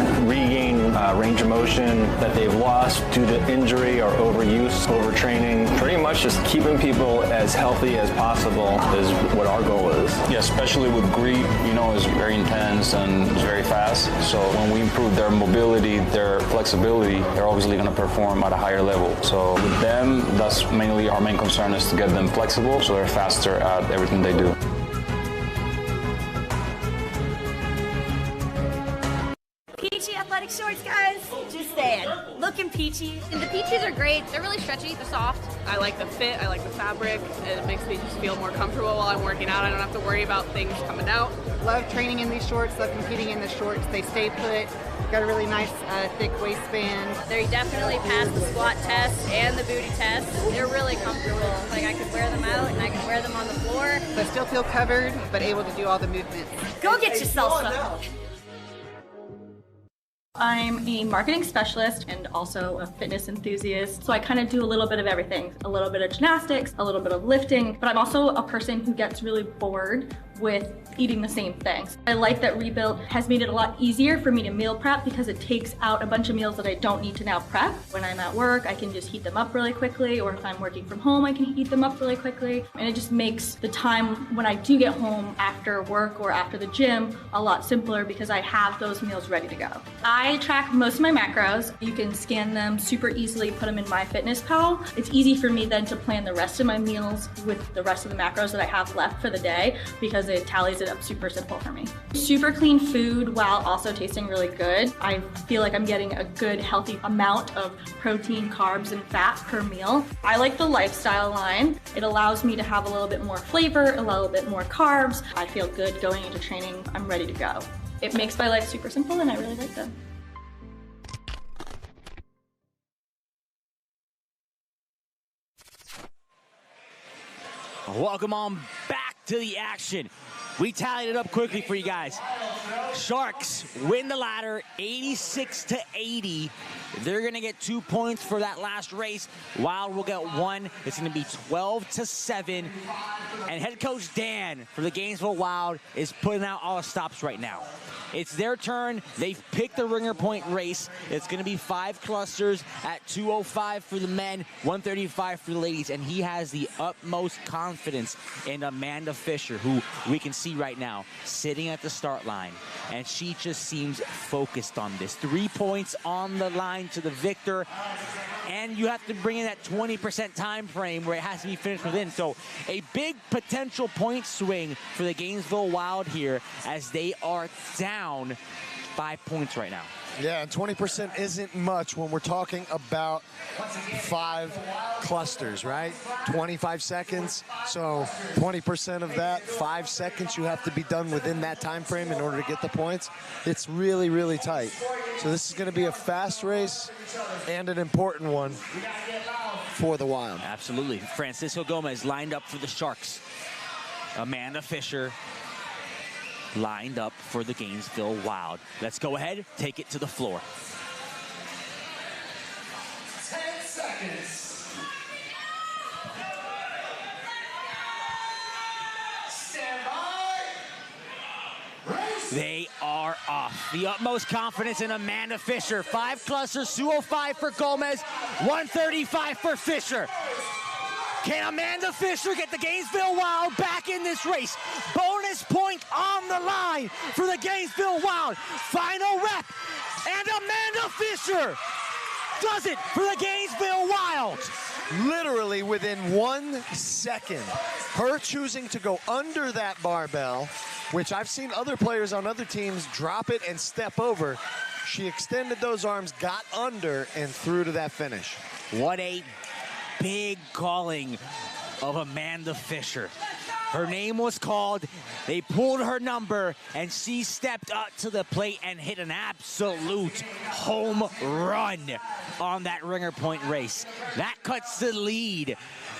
range of motion that they've lost due to injury or overuse, overtraining. Pretty much just keeping people as healthy as possible is what our goal is. Yeah, especially with Greet, you know, it's very intense and it's very fast. So when we improve their mobility, their flexibility, they're obviously going to perform at a higher level. So with them, that's mainly our main concern, is to get them flexible so they're faster at everything they do. Peachy athletic shorts, guys. Just saying. Looking peachy. And the peaches are great. They're really stretchy. They're soft. I like the fit. I like the fabric. It makes me just feel more comfortable while I'm working out. I don't have to worry about things coming out. Love training in these shorts. Love competing in the shorts. They stay put. Got a really nice thick waistband. They definitely pass the squat test and the booty test. They're really comfortable. Like I could wear them out and I could wear them on the floor. But still feel covered, but able to do all the movements. Go get yourself some. I'm a marketing specialist and also a fitness enthusiast. So I kind of do a little bit of everything, a little bit of gymnastics, a little bit of lifting, but I'm also a person who gets really bored with eating the same things. I like that Rebuild has made it a lot easier for me to meal prep because it takes out a bunch of meals that I don't need to now prep. When I'm at work, I can just heat them up really quickly, or if I'm working from home, I can heat them up really quickly. And it just makes the time when I do get home after work or after the gym a lot simpler because I have those meals ready to go. I track most of my macros. You can scan them super easily, put them in MyFitnessPal. It's easy for me then to plan the rest of my meals with the rest of the macros that I have left for the day because it tallies it up super simple for me. Super clean food while also tasting really good. I feel like I'm getting a good healthy amount of protein, carbs, and fat per meal. I like the lifestyle line. It allows me to have a little bit more flavor, a little bit more carbs. I feel good going into training. I'm ready to go. It makes my life super simple and I really like them. Welcome on back to the action. We tallied it up quickly for you guys. Sharks win the ladder 86-80. They're gonna get 2 points for that last race. Wild will get 1. It's gonna be 12-7. And head coach Dan for the Gainesville Wild is putting out all the stops right now. It's their turn. They've picked the ringer point race. It's going to be 5 clusters at 205 for the men, 135 for the ladies, and he has the utmost confidence in Amanda Fischer, who we can see right now sitting at the start line, and she just seems focused on this. 3 points on the line line to the victor. And you have to bring in that 20% time frame where it has to be finished within. So a big potential point swing for the Gainesville Wild here as they are down 5 points right now. Yeah, and 20% isn't much when we're talking about 5 clusters, right? 25 seconds. So 20% of that, 5 seconds, you have to be done within that time frame in order to get the points. It's really, really tight. So this is going to be a fast race and an important one for the Wild. Absolutely. Francisco Gomez lined up for the Sharks. Amanda Fischer lined up for the Gainesville Wild. Let's go ahead, take it to the floor. 10 seconds. Stand by. They are off. The utmost confidence in Amanda Fischer. 5 clusters, 205 for Gomez, 135 for Fischer. Can Amanda Fischer get the Gainesville Wild back in this race? Bonus point on the line for the Gainesville Wild. Final rep, and Amanda Fischer does it for the Gainesville Wild. Literally within 1 second, her choosing to go under that barbell, which I've seen other players on other teams drop it and step over. She extended those arms, got under, and through to that finish. What a big calling of Amanda Fischer. Her name was called, they pulled her number, and she stepped up to the plate and hit an absolute home run on that ringer point race. That cuts the lead.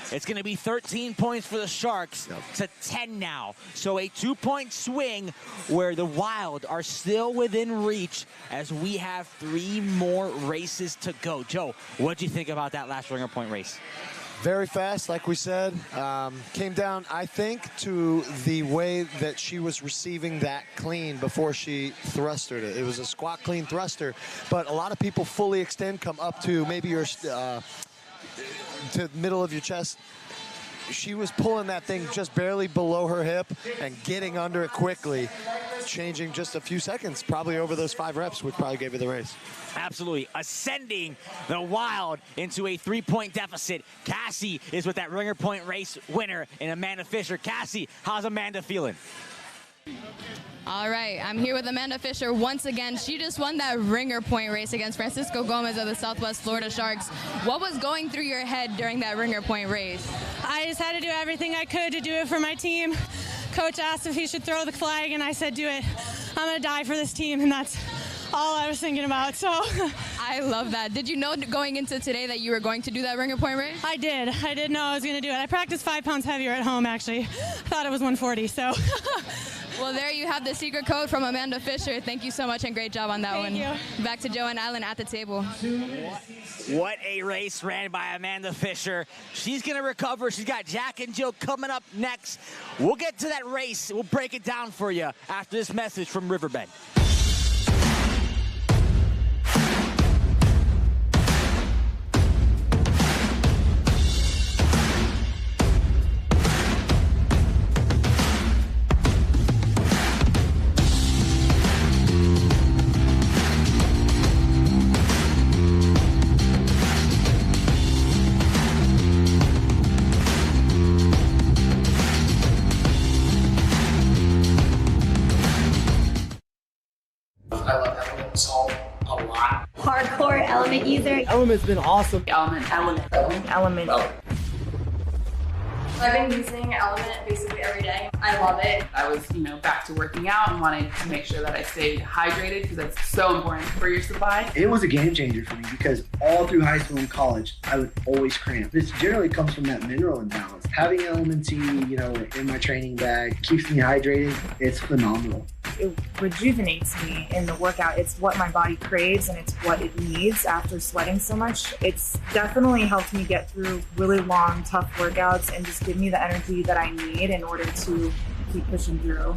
It's going to be 13 points for the Sharks to 10 now. So a 2-point swing where the Wild are still within reach as we have 3 more races to go. Joe, what do you think about that last ringer point race? Very fast, like we said. Came down, I think, to the way that she was receiving that clean before she thrustered it. It was a squat clean thruster, but a lot of people fully extend, come up to maybe your to the middle of your chest. She was pulling that thing just barely below her hip and getting under it quickly, changing just a few seconds, probably over those 5 reps, which probably gave her the race. Absolutely. Ascending the Wild into a 3-point deficit. Cassie is with that ringer point race winner in Amanda Fischer. Cassie, how's Amanda feeling? All right, I'm here with Amanda Fischer once again. She just won that ringer point race against Francisco Gomez of the Southwest Florida Sharks. What was going through your head during that ringer point race? I just had to do everything I could to do it for my team. Coach asked if he should throw the flag, and I said, do it. I'm going to die for this team, and that's all I was thinking about. So I love that. Did you know going into today that you were going to do that ringer point race? I did. I did know I was going to do it. I practiced 5 pounds heavier at home, actually. I thought it was 140, so. Well, there you have the secret code from Amanda Fischer. Thank you so much and great job on that one. Thank you. Back to Joe and Alan at the table. What a race ran by Amanda Fischer. She's going to recover. She's got Jack and Jill coming up next. We'll get to that race. We'll break it down for you after this message from Riverbend. I love Element Salt a lot. Hardcore Element user. Element's been awesome. Element. I've been using Element basically every day. I love it. I was, back to working out and wanted to make sure that I stayed hydrated because that's so important for your supply. It was a game changer for me because all through high school and college, I would always cramp. This generally comes from that mineral imbalance. Having Element T, in my training bag keeps me hydrated. It's phenomenal. It rejuvenates me in the workout. It's what my body craves and it's what it needs after sweating so much. It's definitely helped me get through really long, tough workouts and just give me the energy that I need in order to keep pushing through.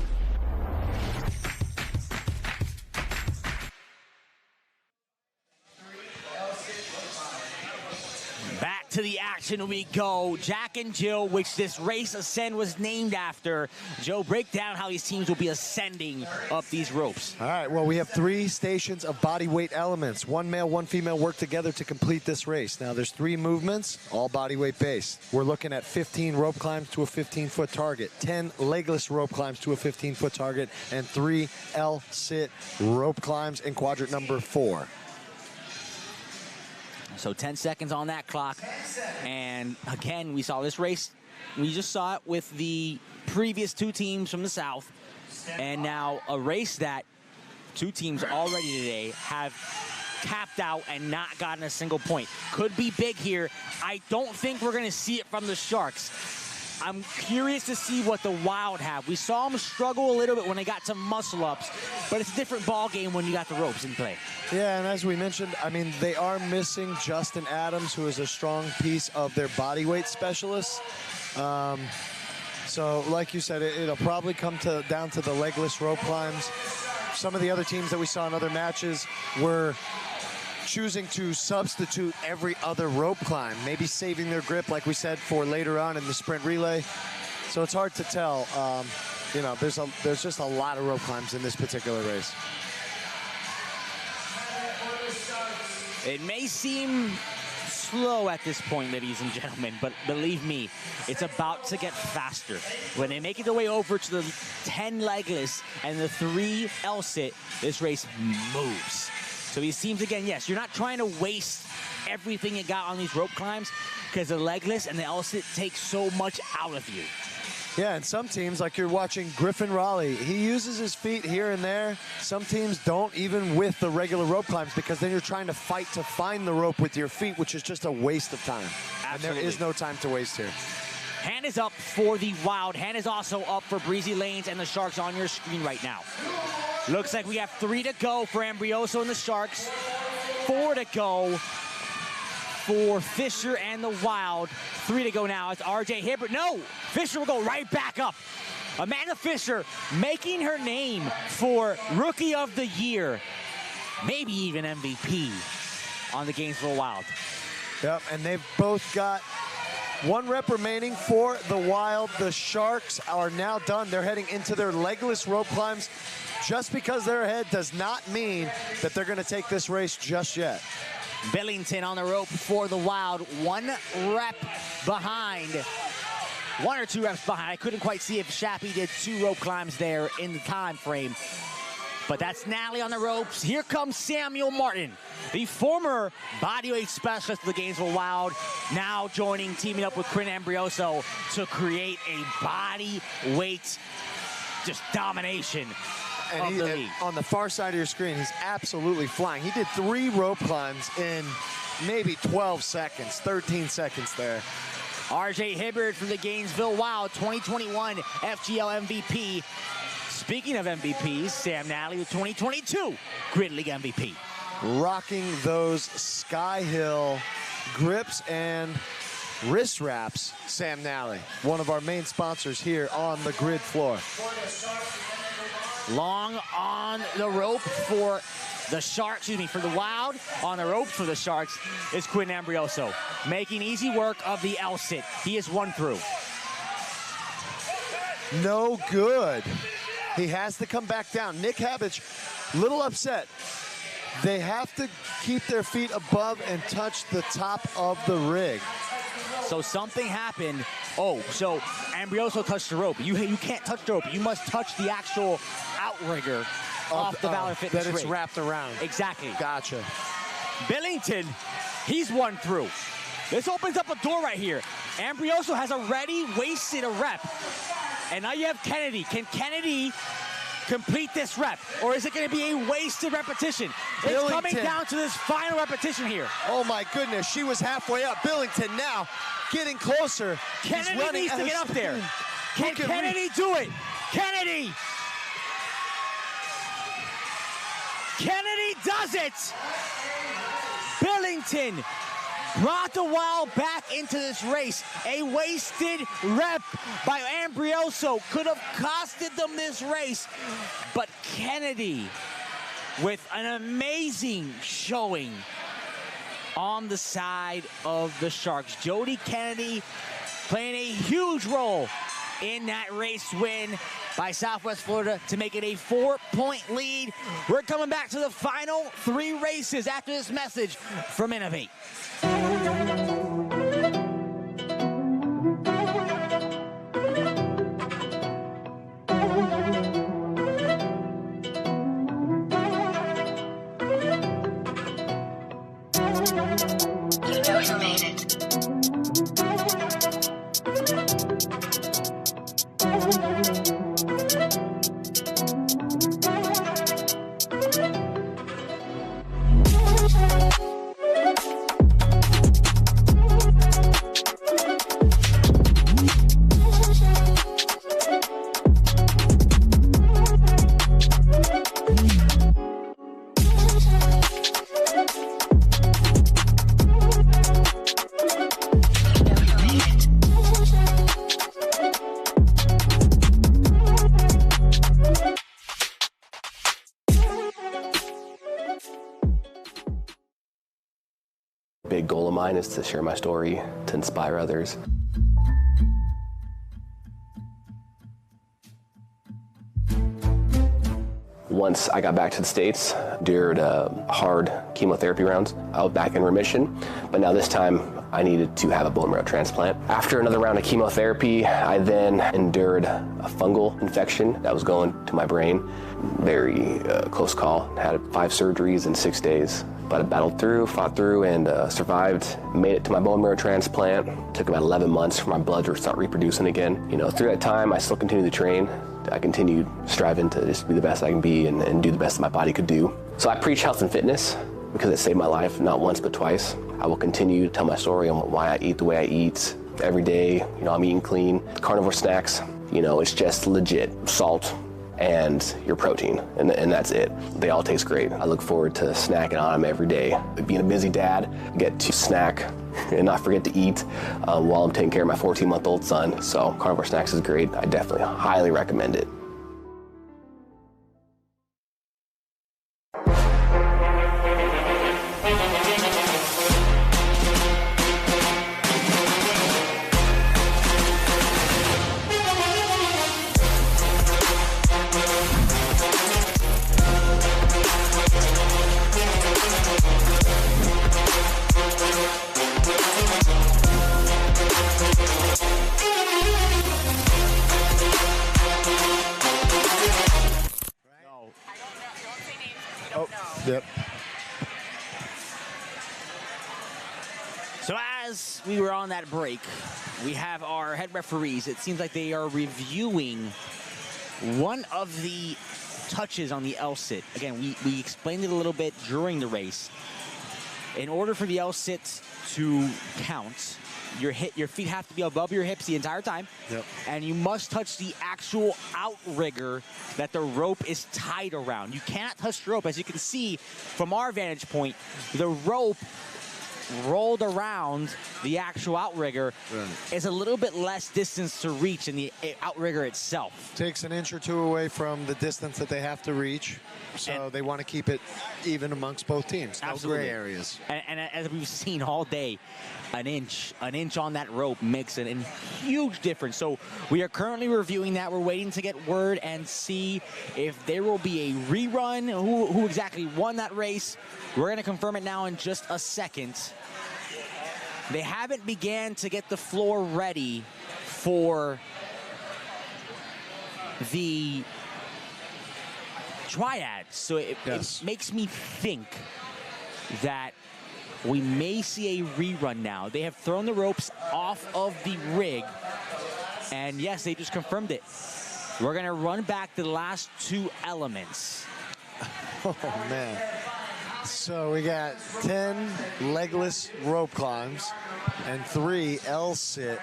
Back to the action we go. Jack and Jill, which this race Ascend was named after. Joe, break down how these teams will be ascending up these ropes. All right, well, we have 3 stations of body weight elements. 1 male, 1 female work together to complete this race. Now, there's 3 movements, all body weight based. We're looking at 15 rope climbs to a 15-foot target, 10 legless rope climbs to a 15-foot target, and 3 L-sit rope climbs in quadrant number 4. So 10 seconds on that clock. And again, we saw this race. We just saw it with the previous 2 teams from the South. And now a race that 2 teams already today have capped out and not gotten a single point. Could be big here. I don't think we're going to see it from the Sharks. I'm curious to see what the Wild have. We saw them struggle a little bit when they got some muscle-ups, but it's a different ball game when you got the ropes in play. Yeah, and as we mentioned, I mean, they are missing Justin Adams, who is a strong piece of their bodyweight specialists. So, like you said, it'll probably come down to the legless rope climbs. Some of the other teams that we saw in other matches were choosing to substitute every other rope climb, maybe saving their grip, like we said, for later on in the sprint relay. So it's hard to tell. You know, there's just a lot of rope climbs in this particular race. It may seem slow at this point, ladies and gentlemen, but believe me, it's about to get faster. When they make it their way over to the 10 legless and the 3 L-sit, this race moves. So these teams, again, yes, you're not trying to waste everything you got on these rope climbs because the legless and the L-sit take so much out of you. Yeah, and some teams, like you're watching Griffin Raleigh, he uses his feet here and there. Some teams don't, even with the regular rope climbs, because then you're trying to fight to find the rope with your feet, which is just a waste of time. Absolutely. And there is no time to waste here. Hand is up for the Wild. Hand is also up for Breezy Lanes and the Sharks on your screen right now. Looks like we have 3 to go for Ambrioso and the Sharks. 4 to go for Fischer and the Wild. 3 to go now. It's RJ Hibbert. No, Fischer will go right back up. Amanda Fischer making her name for Rookie of the Year. Maybe even MVP on the Gainesville Wild. Yep, and they've both got 1 rep remaining for the Wild. The Sharks are now done. They're heading into their legless rope climbs. Just because they're ahead does not mean that they're going to take this race just yet. Billington on the rope for the Wild. 1 rep behind. 1 or 2 reps behind. I couldn't quite see if Shappy did 2 rope climbs there in the time frame. But that's Natalie on the ropes. Here comes Samuel Martin, the former bodyweight specialist of the Gainesville Wild, now teaming up with Quinn Ambrioso to create a bodyweight just domination. And on the far side of your screen, he's absolutely flying. He did 3 rope climbs in maybe 12 seconds, 13 seconds there. RJ Hibbert from the Gainesville Wild, 2021 FGL MVP. Speaking of MVPs, Sam Nally with 2022 Grid League MVP. Rocking those Skyhill grips and wrist wraps, Sam Nally, one of our main sponsors here on the grid floor. Long on the rope for the Sharks, for the Wild. On the ropes for the Sharks is Quinn Ambrioso, making easy work of the L-sit. He is 1 through. No good. He has to come back down. Nick Habish, little upset. They have to keep their feet above and touch the top of the rig. So something happened. Oh, so Ambrioso touched the rope. You can't touch the rope. You must touch the actual outrigger off the Valor Fitness that it's rig. wrapped around. Exactly. Gotcha. Billington, he's 1 through. This opens up a door right here. Ambrioso has already wasted a rep. And now you have Kennedy. Can Kennedy complete this rep? Or is it going to be a wasted repetition? It's coming down to this final repetition here. Oh my goodness, she was halfway up. Billington now getting closer. Kennedy needs to get up there. Can Kennedy do it? Kennedy! Kennedy does it! Billington brought the Wild back into this race. A wasted rep by Ambrioso could have costed them this race. But Kennedy, with an amazing showing, on the side of the Sharks. Jody Kennedy playing a huge role in that race win by Southwest Florida to make it a 4-point lead. We're coming back to the final 3 races after this message from Innovate. You know who made it. Big goal of mine is to share my story, to inspire others. Once I got back to the States, during hard chemotherapy rounds, I was back in remission, but now this time I needed to have a bone marrow transplant. After another round of chemotherapy, I then endured a fungal infection that was going to my brain. Very close call. Had 5 surgeries in 6 days. But I battled through, fought through, and survived. Made it to my bone marrow transplant. Took about 11 months for my blood to start reproducing again. You know, through that time, I still continued to train. I continued striving to just be the best I can be and do the best that my body could do. So I preach health and fitness because it saved my life, not once but twice. I will continue to tell my story on why I eat the way I eat every day. You know, I'm eating clean. Carnivore snacks, you know, it's just legit salt and your protein, and that's it. They all taste great. I look forward to snacking on them every day. Being a busy dad, get to snack and not forget to eat while I'm taking care of my 14-month-old son. So carnivore snacks is great. I definitely highly recommend it. Yep. So as we were on that break, we have our head referees. It seems like they are reviewing one of the touches on the L-sit. Again, we explained it a little bit during the race. In order for the L-sit to count, your feet have to be above your hips the entire time. Yep. And you must touch the actual outrigger that the rope is tied around. You cannot touch the rope. As you can see from our vantage point, the rope rolled around the actual outrigger is a little bit less distance to reach than the outrigger itself. Takes an inch or two away from the distance that they have to reach. So they want to keep it even amongst both teams. No Absolutely. gray areas. And as we've seen all day, an inch on that rope makes a huge difference. So we are currently reviewing that. We're waiting to get word and see if there will be a rerun, who exactly won that race. We're going to confirm it now in just a second. They haven't began to get the floor ready for the triad. So it makes me think that we may see a rerun now. They have thrown the ropes off of the rig. And yes, they just confirmed it. We're going to run back the last 2 elements. Oh, man. So we got 10 legless rope climbs and 3 L-sit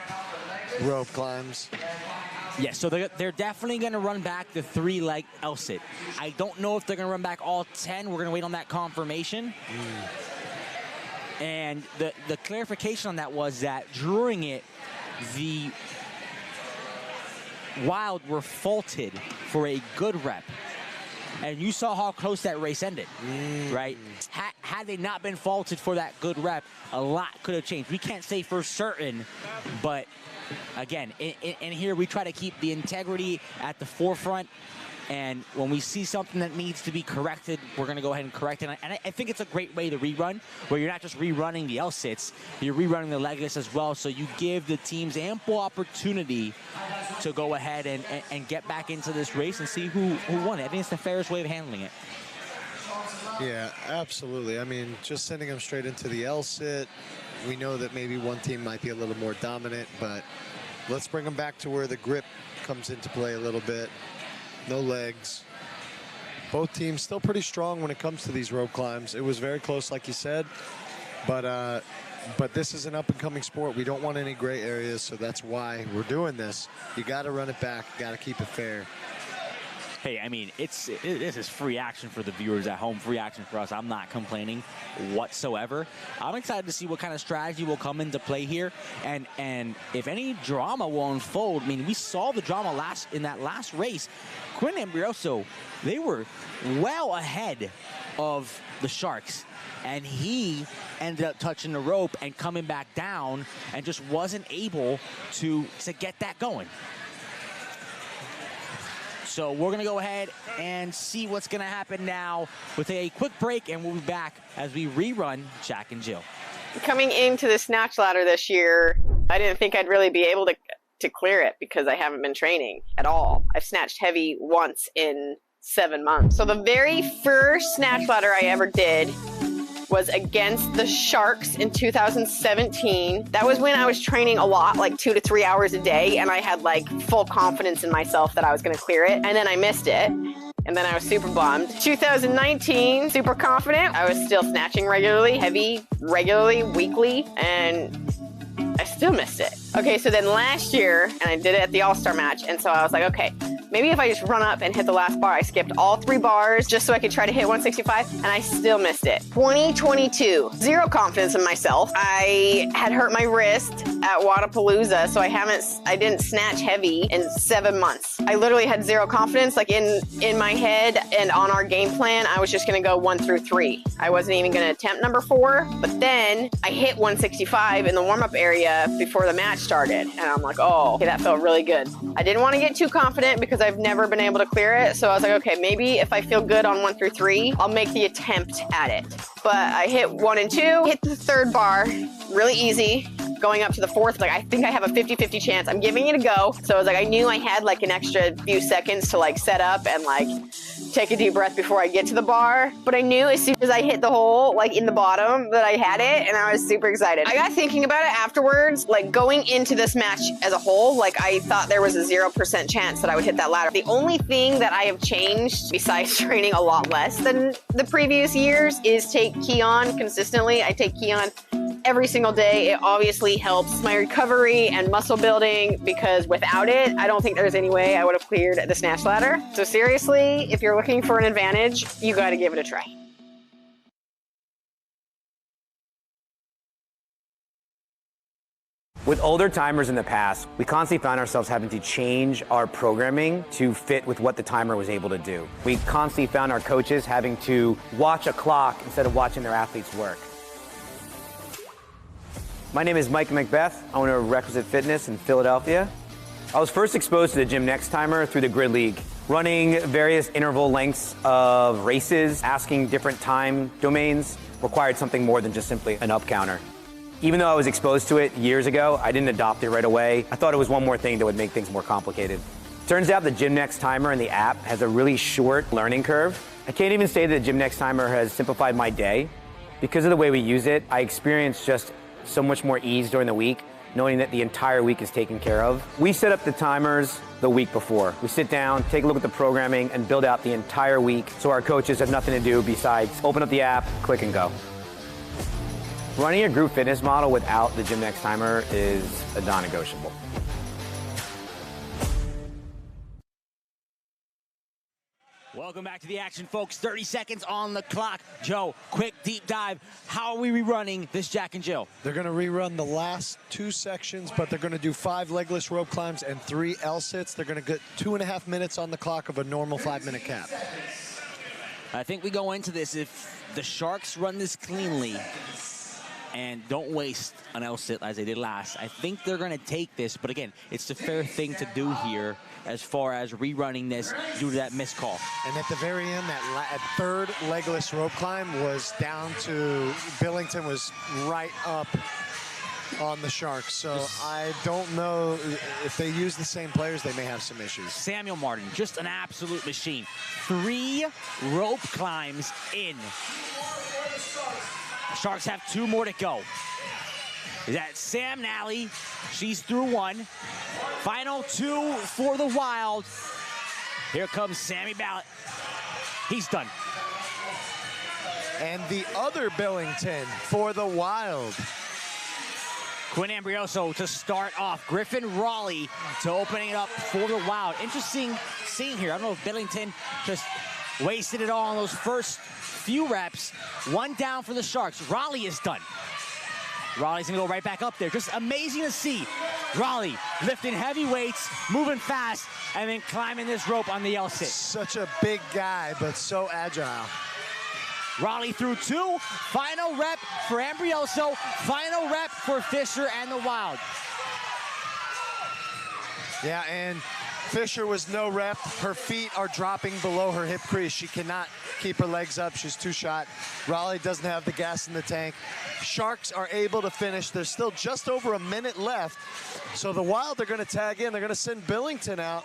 rope climbs. Yes, so they're definitely going to run back the 3-leg L-sit. I don't know if they're going to run back all 10. We're going to wait on that confirmation. And the clarification on that was that during it, the Wild were faulted for a good rep. and you saw how close that race ended, right? Had they not been faulted for that good rep, a lot could have changed. We can't say for certain, but again, in here we try to keep the integrity at the forefront. And when we see something that needs to be corrected, we're going to go ahead and correct it. And I think it's a great way to rerun, where you're not just rerunning the L-sits, you're rerunning the legless as well. So you give the teams ample opportunity to go ahead and get back into this race and see who won it. I think it's the fairest way of handling it. Yeah, absolutely. I mean, just sending them straight into the L-sit, we know that maybe one team might be a little more dominant, but let's bring them back to where the grip comes into play a little bit. No legs. Both teams still pretty strong when it comes to these rope climbs. It was very close, like you said, but this is an up-and-coming sport. We don't want any gray areas, so that's why we're doing this. You got to run it back. You got to keep it fair. Hey, I mean, this is free action for the viewers at home, free action for us. I'm not complaining whatsoever. I'm excited to see what kind of strategy will come into play here, and if any drama will unfold. I mean, we saw the drama in that last race. Quinn Ambrioso, they were well ahead of the Sharks, and he ended up touching the rope and coming back down and just wasn't able to get that going. So we're going to go ahead and see what's going to happen now with a quick break, and we'll be back as we rerun Jack and Jill. Coming into the snatch ladder this year, I didn't think I'd really be able to clear it because I haven't been training at all. I've snatched heavy once in 7 months. So the very first snatch ladder I ever did was against the Sharks in 2017. That was when I was training a lot, like 2 to 3 hours a day, and I had like full confidence in myself that I was gonna clear it, and then I missed it. And then I was super bummed. 2019, super confident. I was still snatching regularly, heavy, regularly, weekly, and I still missed it. Okay, so then last year, and I did it at the All-Star match, and so I was like, okay, maybe if I just run up and hit the last bar. I skipped all 3 bars just so I could try to hit 165, and I still missed it. 2022, zero confidence in myself. I had hurt my wrist at Wadapalooza, so I didn't snatch heavy in 7 months. I literally had zero confidence, like in my head and on our game plan, I was just gonna go 1 through 3. I wasn't even gonna attempt number 4, but then I hit 165 in the warm-up area before the match started, and I'm like, oh, okay, that felt really good. I didn't want to get too confident because I've never been able to clear it, so I was like, okay, maybe if I feel good on 1 through 3, I'll make the attempt at it. But I hit 1 and 2, hit the 3rd bar, really easy. Going up to the 4th, like I think I have a 50-50 chance. I'm giving it a go. So I was like, I knew I had like an extra few seconds to like set up and like take a deep breath before I get to the bar. But I knew as soon as I hit the hole, like in the bottom, that I had it, and I was super excited. I got thinking about it afterwards, like going into this match as a whole, like I thought there was a 0% chance that I would hit that ladder. The only thing that I have changed, besides training a lot less than the previous years, is take Keon consistently. I take Keon every single day. It obviously helps my recovery and muscle building, because without it, I don't think there's any way I would have cleared the snatch ladder. So seriously, if you're looking for an advantage, you got to give it a try. With older timers in the past, we constantly found ourselves having to change our programming to fit with what the timer was able to do. We constantly found our coaches having to watch a clock instead of watching their athletes work. My name is Mike Macbeth, owner of Requisite Fitness in Philadelphia. I was first exposed to the Gymnastics timer through the Grid League, running various interval lengths of races, asking different time domains required something more than just simply an up counter. Even though I was exposed to it years ago, I didn't adopt it right away. I thought it was one more thing that would make things more complicated. Turns out the Gymnastics timer in the app has a really short learning curve. I can't even say that the Gymnastics timer has simplified my day. Because of the way we use it, I experience just so much more ease during the week, knowing that the entire week is taken care of. We set up the timers the week before. We sit down, take a look at the programming, and build out the entire week so our coaches have nothing to do besides open up the app, click and go. Running a group fitness model without the Gymnastics timer is a non-negotiable. Welcome back to the action, folks. 30 seconds on the clock. Joe, quick deep dive. How are we rerunning this Jack and Jill? They're going to rerun the last 2 sections, but they're going to do 5 legless rope climbs and 3 L-sits. They're going to get 2.5 minutes on the clock of a normal 5-minute cap. I think we go into this, if the Sharks run this cleanly and don't waste an L-sit as they did last, I think they're going to take this. But again, it's the fair thing to do here as far as rerunning this due to that missed call. And at the very end, that third legless rope climb was down to Billington was right up on the Sharks. So I don't know if they use the same players, they may have some issues. Samuel Martin, just an absolute machine. 3 rope climbs in. Sharks have 2 more to go. That's Sam Nally. She's through 1. Final 2 for the Wild. Here comes Sammy Ballot. He's done. And the other Billington for the Wild. Quinn Ambrioso to start off. Griffin Raleigh to opening it up for the Wild. Interesting scene here. I don't know if Billington just wasted it all on those first few reps. 1 down for the Sharks. Raleigh is done. Raleigh's gonna go right back up there. Just amazing to see. Raleigh lifting heavy weights, moving fast, and then climbing this rope on the L-sit. Such a big guy, but so agile. Raleigh through 2. Final rep for Ambrioso. Final rep for Fischer and the Wild. Yeah, and Fischer was no rep. Her feet are dropping below her hip crease. She cannot keep her legs up. She's too shot. Raleigh doesn't have the gas in the tank. Sharks are able to finish. There's still just over a minute left. So the Wild are going to tag in. They're going to send Billington out.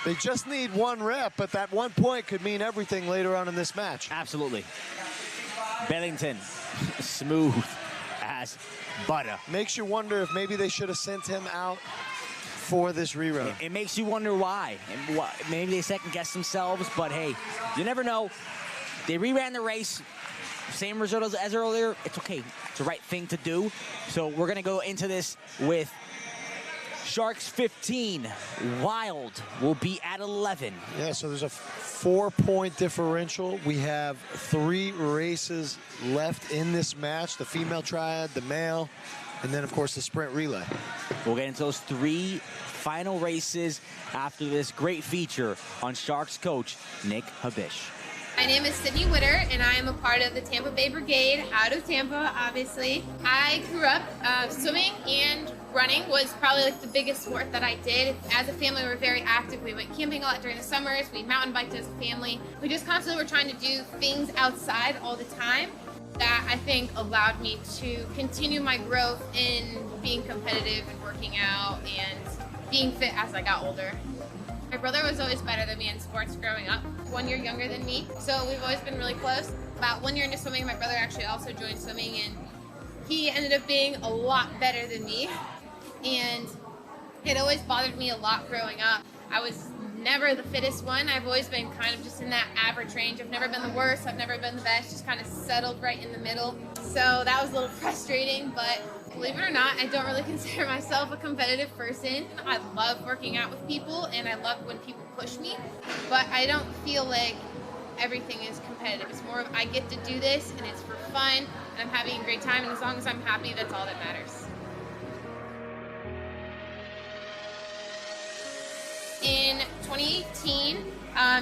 They just need 1 rep, but that 1 point could mean everything later on in this match. Absolutely. Billington, smooth as butter. Makes you wonder if maybe they should have sent him out for this rerun. It makes you wonder why. And maybe they second guess themselves, but hey, you never know. They reran the race, same result as earlier. It's okay. It's the right thing to do. So we're gonna go into this with Sharks 15, Wild will be at 11. Yeah, so there's a 4-point differential. We have 3 races left in this match, the female triad, the male, and then of course the sprint relay. We'll get into those 3 final races after this great feature on Sharks coach Nick Habish. My name is Sydney Witter, and I am a part of the Tampa Bay Brigade, out of Tampa, obviously. I grew up swimming, and running was probably like the biggest sport that I did. As a family, we were very active. We went camping a lot during the summers. We mountain biked as a family. We just constantly were trying to do things outside all the time. That I think allowed me to continue my growth in being competitive and working out and being fit as I got older. My brother was always better than me in sports growing up, 1 year younger than me, so we've always been really close. About 1 year into swimming, my brother actually also joined swimming, and he ended up being a lot better than me, and it always bothered me a lot growing up. I was never the fittest one. I've always been kind of just in that average range. I've never been the worst, I've never been the best, just kind of settled right in the middle. So that was a little frustrating, but believe it or not, I don't really consider myself a competitive person. I love working out with people, and I love when people push me, but I don't feel like everything is competitive. It's more of I get to do this, and it's for fun, and I'm having a great time, and as long as I'm happy, that's all that matters. In 2018,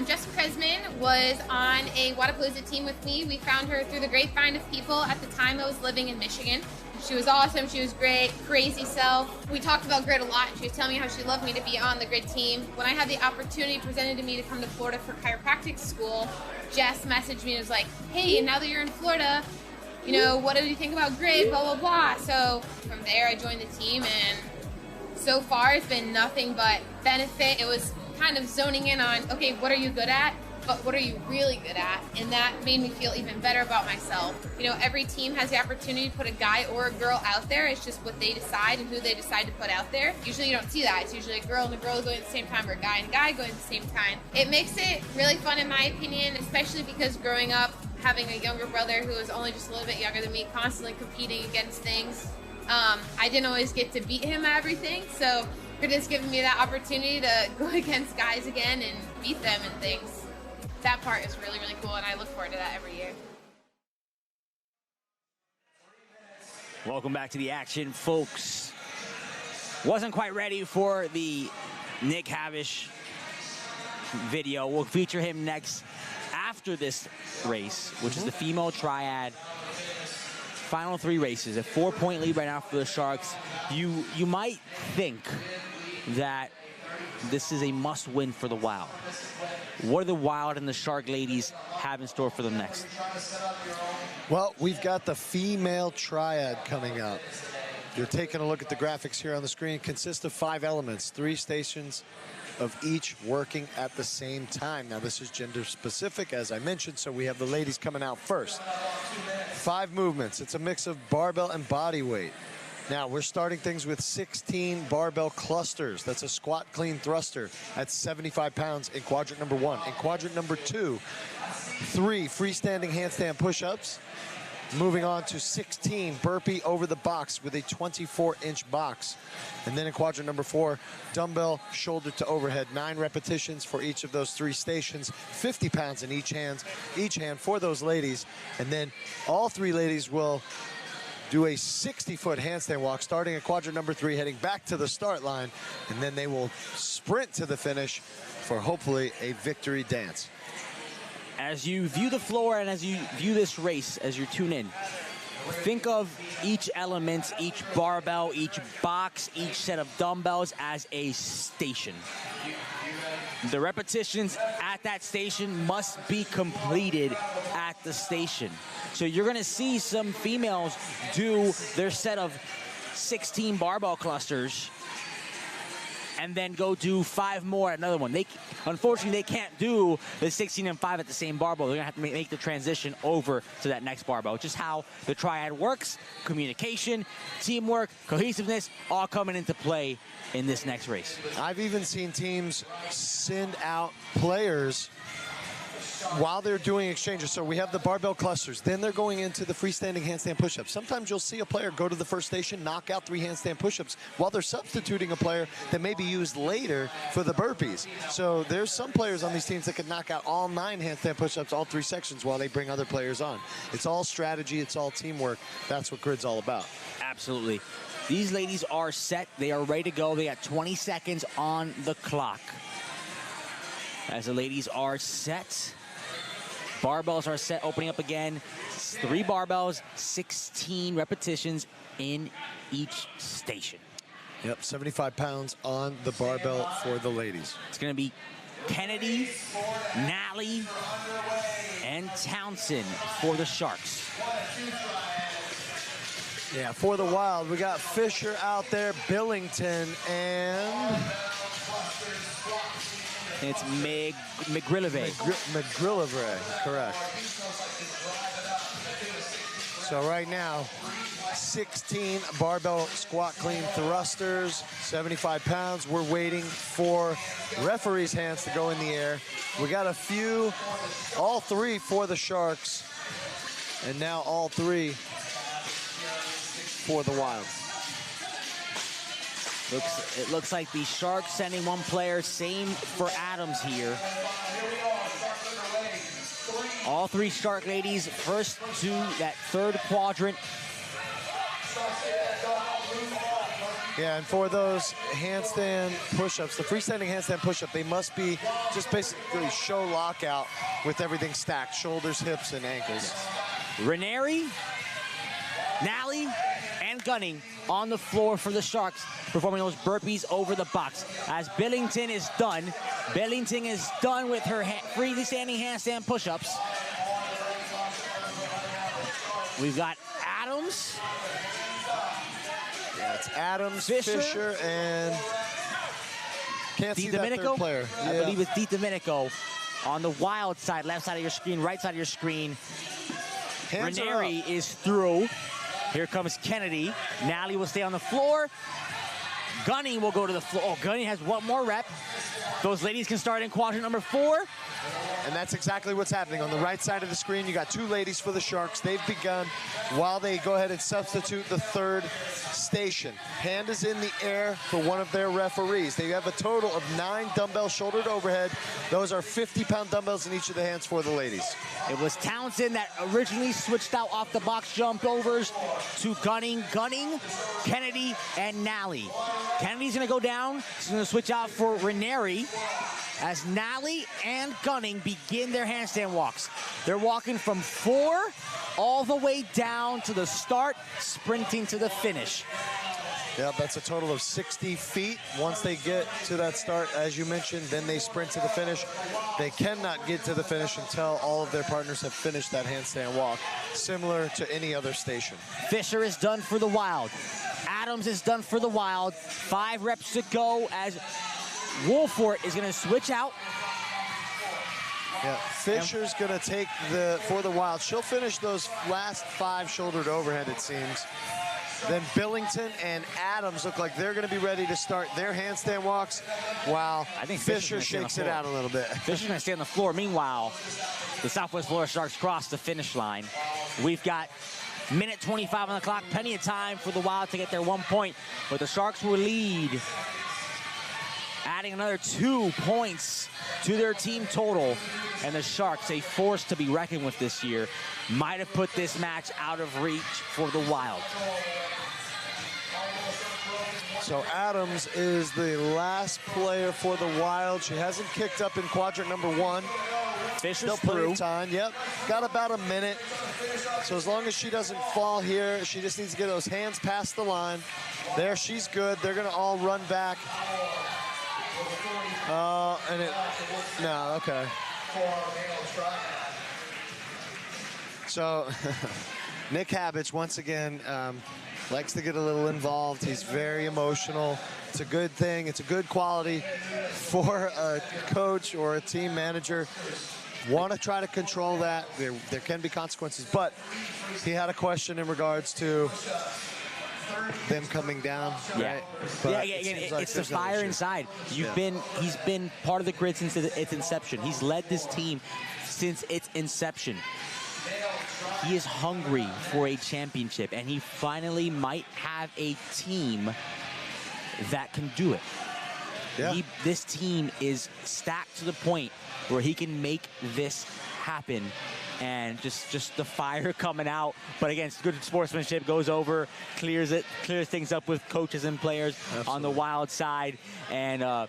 Jess Kresman was on a Wodapalooza team with me. We found her through the grapevine of people. At the time, I was living in Michigan. She was awesome. She was great, crazy self. We talked about grid a lot, and she was telling me how she loved me to be on the grid team. When I had the opportunity presented to me to come to Florida for chiropractic school, Jess messaged me and was like, hey, now that you're in Florida, you know, what do you think about grid, blah, blah, blah. So from there, I joined the team, and so far it's been nothing but benefit. It was kind of zoning in on, okay, what are you good at? But what are you really good at? And that made me feel even better about myself. You know, every team has the opportunity to put a guy or a girl out there. It's just what they decide and who they decide to put out there. Usually you don't see that. It's usually a girl and a girl going at the same time, or a guy and a guy going at the same time. It makes it really fun in my opinion, especially because growing up, having a younger brother who was only just a little bit younger than me, constantly competing against things, I didn't always get to beat him at everything. So it has given me that opportunity to go against guys again and beat them and things. That part is really, really cool, and I look forward to that every year. Welcome back to the action, folks. Wasn't quite ready for the Nick Habish video. We'll feature him next after after this race, which is the female triad, final 3 races, a 4-point lead right now for the Sharks. You might think that this is a must-win for the Wild. What do the Wild and the Shark ladies have in store for them next? Well, we've got the female triad coming up. You're taking a look at the graphics here on the screen. It consists of 5 elements, 3 stations of each working at the same time. Now, this is gender specific, as I mentioned, so we have the ladies coming out first. 5 movements. It's a mix of barbell and body weight. Now, we're starting things with 16 barbell clusters. That's a squat clean thruster at 75 pounds in quadrant number 1. In quadrant number 2, 3 freestanding handstand push-ups. Moving on to 16 burpee over the box with a 24-inch box. And then in quadrant number 4, dumbbell shoulder to overhead, 9 repetitions for each of those 3 stations, 50 pounds in each hand for those ladies. And then all 3 ladies will do a 60-foot handstand walk, starting at quadrant number 3, heading back to the start line, and then they will sprint to the finish for hopefully a victory dance. As you view the floor and as you view this race, as you tune in, think of each element, each barbell, each box, each set of dumbbells as a station. The repetitions at that station must be completed at the station. So you're gonna see some females do their set of 16 barbell clusters and then go do 5 more at another one. Unfortunately, they can't do the 16 and 5 at the same barbell. They're gonna have to make the transition over to that next barbell, which is how the triad works. Communication, teamwork, cohesiveness, all coming into play in this next race. I've even seen teams send out players while they're doing exchanges. So we have the barbell clusters, then they're going into the freestanding handstand push-ups. Sometimes you'll see a player go to the first station, knock out 3 handstand push-ups while they're substituting a player that may be used later for the burpees. So there's some players on these teams that can knock out all 9 handstand push-ups, all 3 sections, while they bring other players on. It's all strategy, it's all teamwork. That's what Grid's all about. Absolutely. These ladies are set, they are ready to go. They got 20 seconds on the clock. As the ladies are set, barbells are set, opening up again. 3 barbells, 16 repetitions in each station. Yep, 75 pounds on the barbell for the ladies. It's gonna be Kennedy, Nally, and Townsend for the Sharks. Yeah, for the Wild, we got Fischer out there, Billington, and it's McGrillivray. McGrillivray, correct. So right now, 16 barbell squat clean thrusters, 75 pounds. We're waiting for referee's hands to go in the air. We got a few, all 3 for the Sharks, and now all 3 for the Wild. It looks like the Sharks sending 1 player, same for Adams here. All 3 Shark ladies first to that 3rd quadrant. Yeah, and for those handstand push-ups, the freestanding handstand push-up, they must be just basically show lockout with everything stacked, shoulders, hips, and ankles. Ranieri, Nally, and Gunning on the floor for the Sharks, performing those burpees over the box. As Billington is done with her freestanding handstand push-ups. We've got Adams. Yeah, it's Adams, Fischer, and can't see that third player. I believe it's Domenico on the Wild side, left side of your screen, right side of your screen. Ranieri is through. Here comes Kennedy. Nally will stay on the floor. Gunning will go to the floor. Oh, Gunning has 1 more rep. Those ladies can start in quadrant number 4. And that's exactly what's happening. On the right side of the screen, you got 2 ladies for the Sharks. They've begun while they go ahead and substitute the 3rd station. Hand is in the air for one of their referees. They have a total of 9 dumbbell shoulder to overhead. Those are 50-pound dumbbells in each of the hands for the ladies. It was Townsend that originally switched out off the box jump overs to Gunning, Kennedy, and Nally. Kennedy's gonna go down. She's gonna switch out for Ranieri. as Nally and Gunning begin their handstand walks. They're walking from 4 all the way down to the start, sprinting to the finish. Yeah, that's a total of 60 feet. Once they get to that start, as you mentioned, then they sprint to the finish. They cannot get to the finish until all of their partners have finished that handstand walk, similar to any other station. Fischer is done for the Wild. Adams is done for the Wild. 5 reps to go as Wolfort is going to switch out. Yeah, Fischer's going to take for the Wild. She'll finish those last 5 shouldered overhead, it seems. Then Billington and Adams look like they're going to be ready to start their handstand walks, while I think Fischer shakes it out a little bit. Fischer's going to stay on the floor. Meanwhile, the Southwest Florida Sharks cross the finish line. We've got minute 25 on the clock, plenty of time for the Wild to get their 1 point, but the Sharks will lead, adding another 2 points to their team total. And the Sharks, a force to be reckoned with this year, might have put this match out of reach for the Wild. So Adams is the last player for the Wild. She hasn't kicked up in quadrant number 1. Fischer's still plenty through. of time. Yep, got about a minute. So as long as she doesn't fall here, she just needs to get those hands past the line. There, she's good. They're going to all run back. Okay. So Nick Habish, once again, likes to get a little involved. He's very emotional. It's a good thing. It's a good quality for a coach or a team manager. Want to try to control that. There can be consequences, but he had a question in regards to them coming down. Yeah, right? It's the fire inside. He's been part of the grid since its inception. He's led this team since its inception. He is hungry for a championship, and he finally might have a team that can do it. Yeah. This team is stacked to the point where he can make this happen. And just the fire coming out, but again, good sportsmanship, goes over, clears things up with coaches and players. Absolutely. On the Wild side. And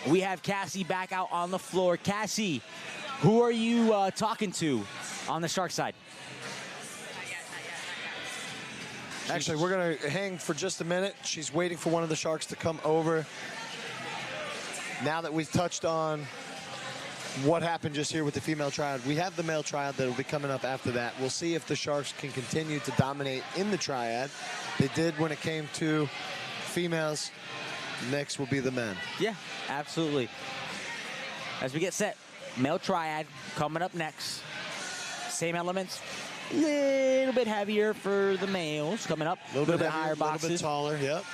we have Cassie back out on the floor. Cassie, who are you talking to on the Shark side? Actually, we're going to hang for just a minute. She's waiting for one of the Sharks to come over. Now that we've touched on what happened just here with the female triad, we have the male triad that will be coming up after that. We'll see if the Sharks can continue to dominate in the triad. They did when it came to females. Next will be the men. Yeah, absolutely. As we get set, male triad coming up next. Same elements. Little bit heavier for the males coming up. A little bit higher boxes. A little bit taller, yep.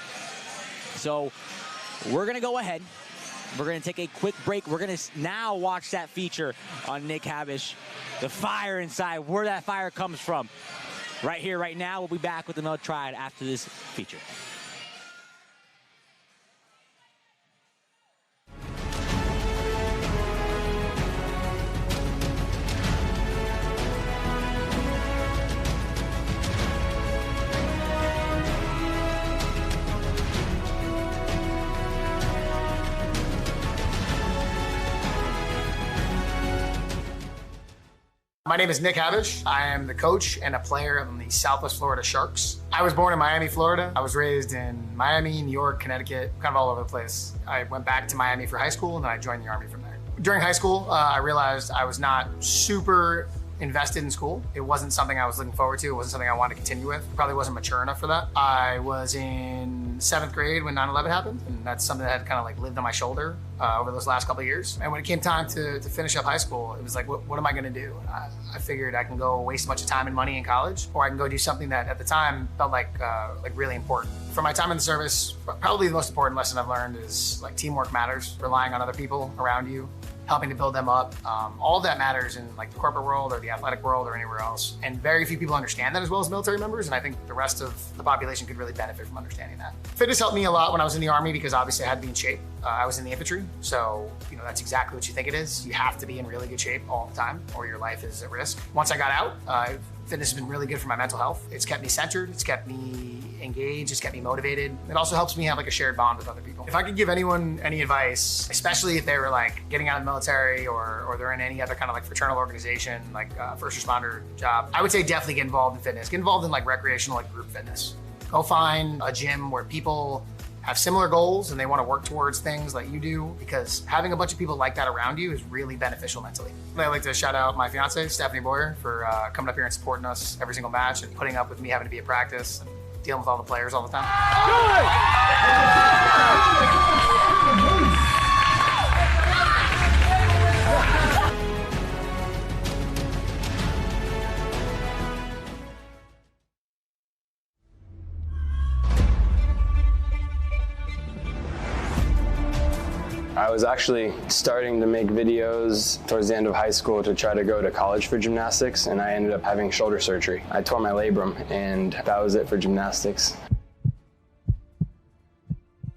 So we're going to go ahead. We're going to take a quick break. We're going to now watch that feature on Nick Habish. The fire inside, where that fire comes from. Right here, right now. We'll be back with another triad after this feature. My name is Nick Habish. I am the coach and a player on the Southwest Florida Sharks. I was born in Miami, Florida. I was raised in Miami, New York, Connecticut, kind of all over the place. I went back to Miami for high school and then I joined the Army from there. During high school, I realized I was not super invested in school. It wasn't something I was looking forward to. It wasn't something I wanted to continue with. Probably wasn't mature enough for that. I was in 7th grade when 9/11 happened, and that's something that had kind of like lived on my shoulder over those last couple of years. And when it came time to finish up high school, it was like, what am I gonna do? I figured I can go waste a bunch of time and money in college, or I can go do something that at the time felt like really important. For my time in the service, probably the most important lesson I've learned is like teamwork matters, relying on other people around you, helping to build them up. All of that matters in like the corporate world or the athletic world or anywhere else. And very few people understand that as well as military members. And I think the rest of the population could really benefit from understanding that. Fitness helped me a lot when I was in the Army because obviously I had to be in shape. I was in the infantry. So, that's exactly what you think it is. You have to be in really good shape all the time or your life is at risk. Once I got out, Fitness has been really good for my mental health. It's kept me centered, it's kept me engaged, it's kept me motivated. It also helps me have like a shared bond with other people. If I could give anyone any advice, especially if they were like getting out of the military or they're in any other kind of like fraternal organization, like first responder job, I would say definitely get involved in fitness. Get involved in like recreational, like group fitness. Go find a gym where people have similar goals and they want to work towards things like you do, because having a bunch of people like that around you is really beneficial mentally. I'd like to shout out my fiance, Stephanie Boyer, for coming up here and supporting us every single match and putting up with me having to be at practice and dealing with all the players all the time. I was actually starting to make videos towards the end of high school to try to go to college for gymnastics, and I ended up having shoulder surgery. I tore my labrum, and that was it for gymnastics.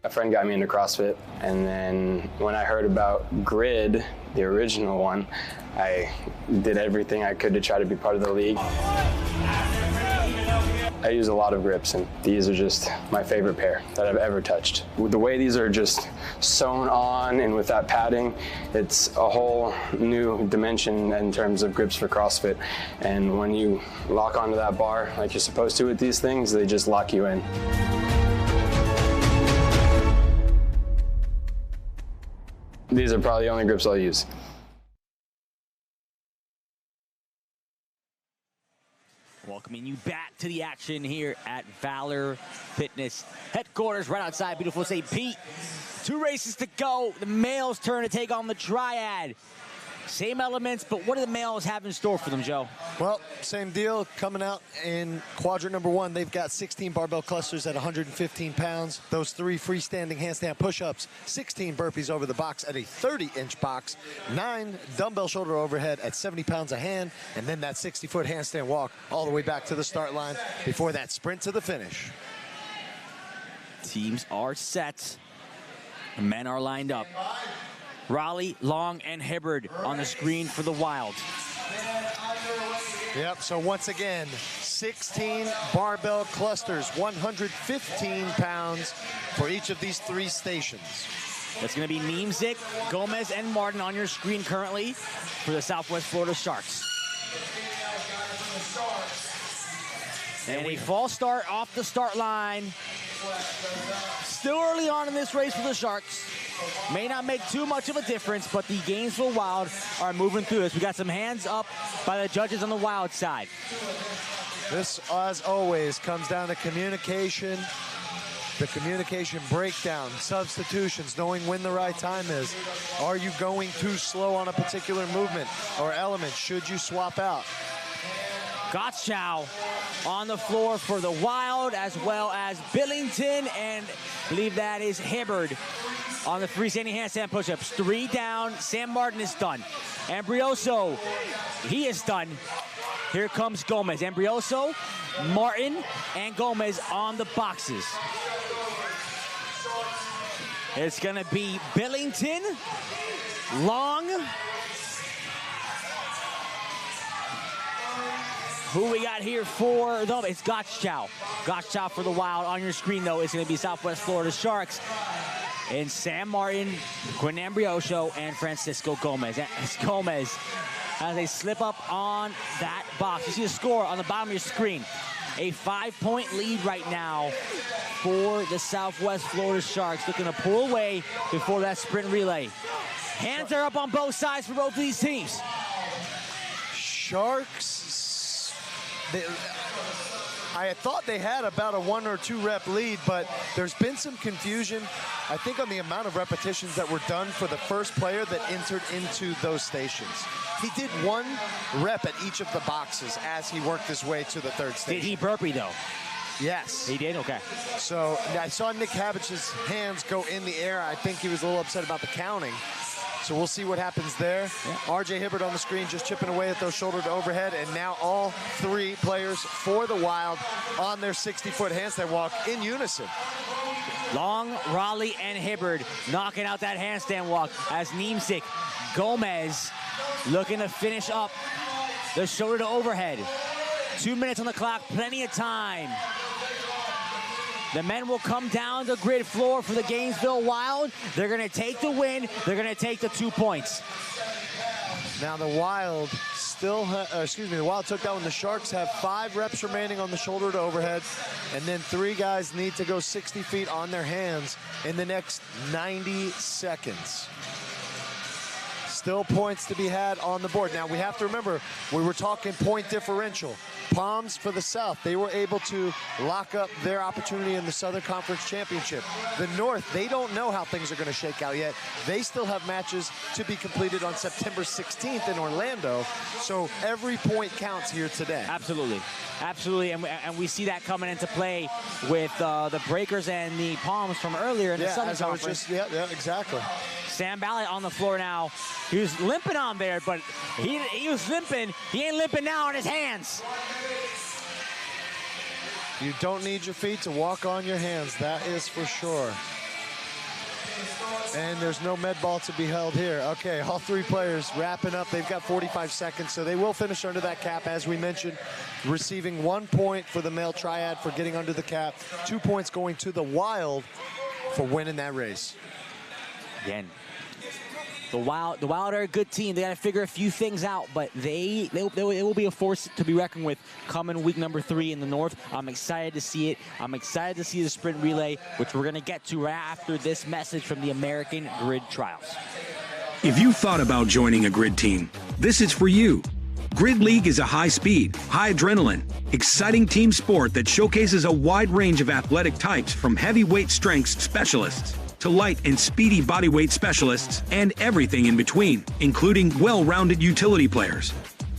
A friend got me into CrossFit, and then when I heard about Grid, the original one, I did everything I could to try to be part of the league. I use a lot of grips, and these are just my favorite pair that I've ever touched. With the way these are just sewn on and with that padding, it's a whole new dimension in terms of grips for CrossFit. And when you lock onto that bar like you're supposed to with these things, they just lock you in. These are probably the only grips I'll use. Welcoming you back to the action here at Valor Fitness headquarters right outside beautiful St. Pete. 2 races to go. The males' turn to take on the triad. Same elements, but what do the males have in store for them, Joe? Well, same deal. Coming out in quadrant number 1, they've got 16 barbell clusters at 115 pounds. Those 3 freestanding handstand push-ups, 16 burpees over the box at a 30-inch box, 9 dumbbell shoulder overhead at 70 pounds a hand, and then that 60-foot handstand walk all the way back to the start line before that sprint to the finish. Teams are set. The men are lined up. Raleigh, Long, and Hibbard on the screen for the Wild. Yep, so once again, 16 barbell clusters, 115 pounds for each of these 3 stations. That's going to be Niemczyk, Gomez, and Martin on your screen currently for the Southwest Florida Sharks. And a false start off the start line. Still early on in this race for the Sharks. May not make too much of a difference, but the Gainesville Wild are moving through this. We got some hands up by the judges on the Wild side. This, as always, comes down to communication, the communication breakdown, substitutions, knowing when the right time is. Are you going too slow on a particular movement or element? Should you swap out? Gottschall on the floor for the Wild, as well as Billington, and I believe that is Hibbard on the freestanding handstand push-ups. 3 down. Sam Martin is done. Ambrioso, he is done. Here comes Gomez. Ambrioso, Martin, and Gomez on the boxes. It's going to be Billington, Long. Who we got here for, though? It's Gottschall. Gottschall for the Wild. On your screen, though, it's going to be Southwest Florida Sharks. And Sam Martin, Quinn Ambrioso, and Francisco Gomez. As Gomez, as they slip up on that box. You see the score on the bottom of your screen. A 5-point lead right now for the Southwest Florida Sharks. Looking to pull away before that sprint relay. Hands are up on both sides for both of these teams. Sharks, I thought they had about a 1 or 2 rep lead, but there's been some confusion, I think, on the amount of repetitions that were done for the first player that entered into those stations. He did 1 rep at each of the boxes as he worked his way to the 3rd station. Did he burpee, though? Yes. He did? Okay. So I saw Nick Habish's hands go in the air. I think he was a little upset about the counting. So we'll see what happens there. Yeah. RJ Hibbard on the screen just chipping away at those shoulder to overhead. And now all 3 players for the Wild on their 60-foot handstand walk in unison. Long, Raleigh, and Hibbard knocking out that handstand walk as Niemczyk, Gomez looking to finish up the shoulder to overhead. 2 minutes on the clock, plenty of time. The men will come down the grid floor for the Gainesville Wild. They're going to take the win. They're going to take the 2 points. Now the Wild the Wild took that one. The Sharks have 5 reps remaining on the shoulder to overhead, and then 3 guys need to go 60 feet on their hands in the next 90 seconds. Still points to be had on the board. Now we have to remember, we were talking point differential. Palms for the South, they were able to lock up their opportunity in the Southern Conference Championship. The North, they don't know how things are going to shake out yet. They still have matches to be completed on September 16th in Orlando, so every point counts here today. Absolutely. Absolutely, and we see that coming into play with the Breakers and the Palms from earlier in the Southern Conference. Yeah, exactly. Sam Ballard on the floor now. He was limping on there, but he was limping. He ain't limping now on his hands. You don't need your feet to walk on your hands, that is for sure. And there's no med ball to be held here. Okay, all 3 players wrapping up. They've got 45 seconds, so they will finish under that cap, as we mentioned, receiving 1 point for the male triad for getting under the cap, 2 points going to the Wild for winning that race. Again, the Wild are a good team. They got to figure a few things out, but they will be a force to be reckoned with coming week number 3 in the North. I'm excited to see it. I'm excited to see the sprint relay, which we're going to get to right after this message from the American Grid Trials. If you thought about joining a grid team, this is for you. Grid League is a high-speed, high-adrenaline, exciting team sport that showcases a wide range of athletic types, from heavyweight strength specialists to light and speedy bodyweight specialists, and everything in between, including well-rounded utility players.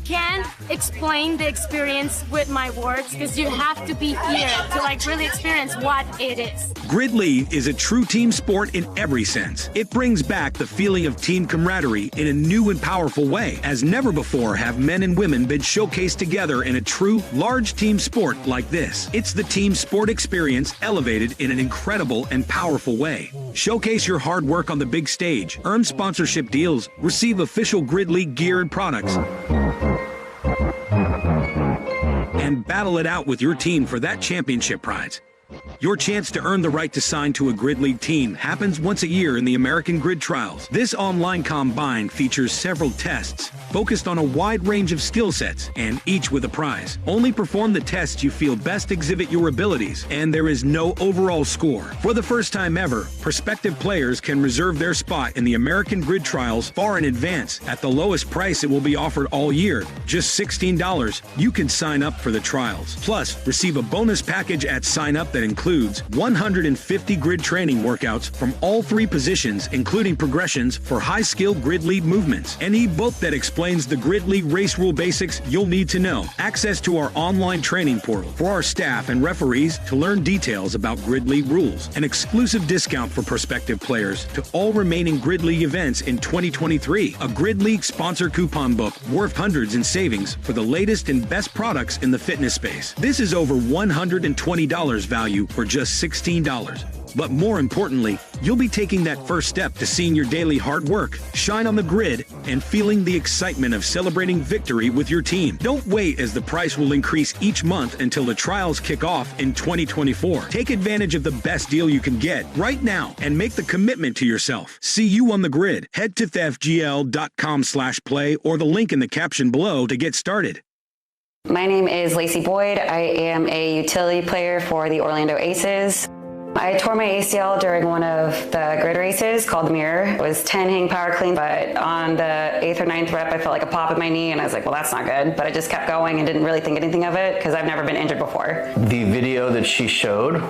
Can't explain the experience with my words, because you have to be here to really experience what it is. Grid League is a true team sport in every sense. It brings back the feeling of team camaraderie in a new and powerful way. As never before have men and women been showcased together in a true large team sport like this. It's the team sport experience elevated in an incredible and powerful way. Showcase your hard work on the big stage, earn sponsorship deals, receive official Grid League gear and products, and battle it out with your team for that championship prize. Your chance to earn the right to sign to a Grid League team happens once a year in the American Grid Trials. This online combine features several tests focused on a wide range of skill sets, and each with a prize. Only perform the tests you feel best exhibit your abilities, and there is no overall score. For the first time ever, prospective players can reserve their spot in the American Grid Trials far in advance. At the lowest price it will be offered all year, just $16, you can sign up for the trials. Plus, receive a bonus package at sign up that includes 150 grid training workouts from all 3 positions, including progressions for high-skill grid lead movements, an e-book that explains the Grid League race rule basics you'll need to know, access to our online training portal for our staff and referees to learn details about Grid League rules, an exclusive discount for prospective players to all remaining Grid League events in 2023, a Grid League sponsor coupon book worth hundreds in savings for the latest and best products in the fitness space. This is over $120 value for just $16. But more importantly, you'll be taking that first step to seeing your daily hard work shine on the grid and feeling the excitement of celebrating victory with your team. Don't wait, as the price will increase each month until the trials kick off in 2024. Take advantage of the best deal you can get right now and make the commitment to yourself. See you on the grid. Head to thefgl.com/play or the link in the caption below to get started. My name is Lacy Boyd. I am a utility player for the Orlando Aces. I tore my ACL during one of the grid races called the Mirror. It was 10 hang power clean, but on the 8th or 9th rep, I felt like a pop in my knee, and I was like, well, that's not good. But I just kept going and didn't really think anything of it because I've never been injured before. The video that she showed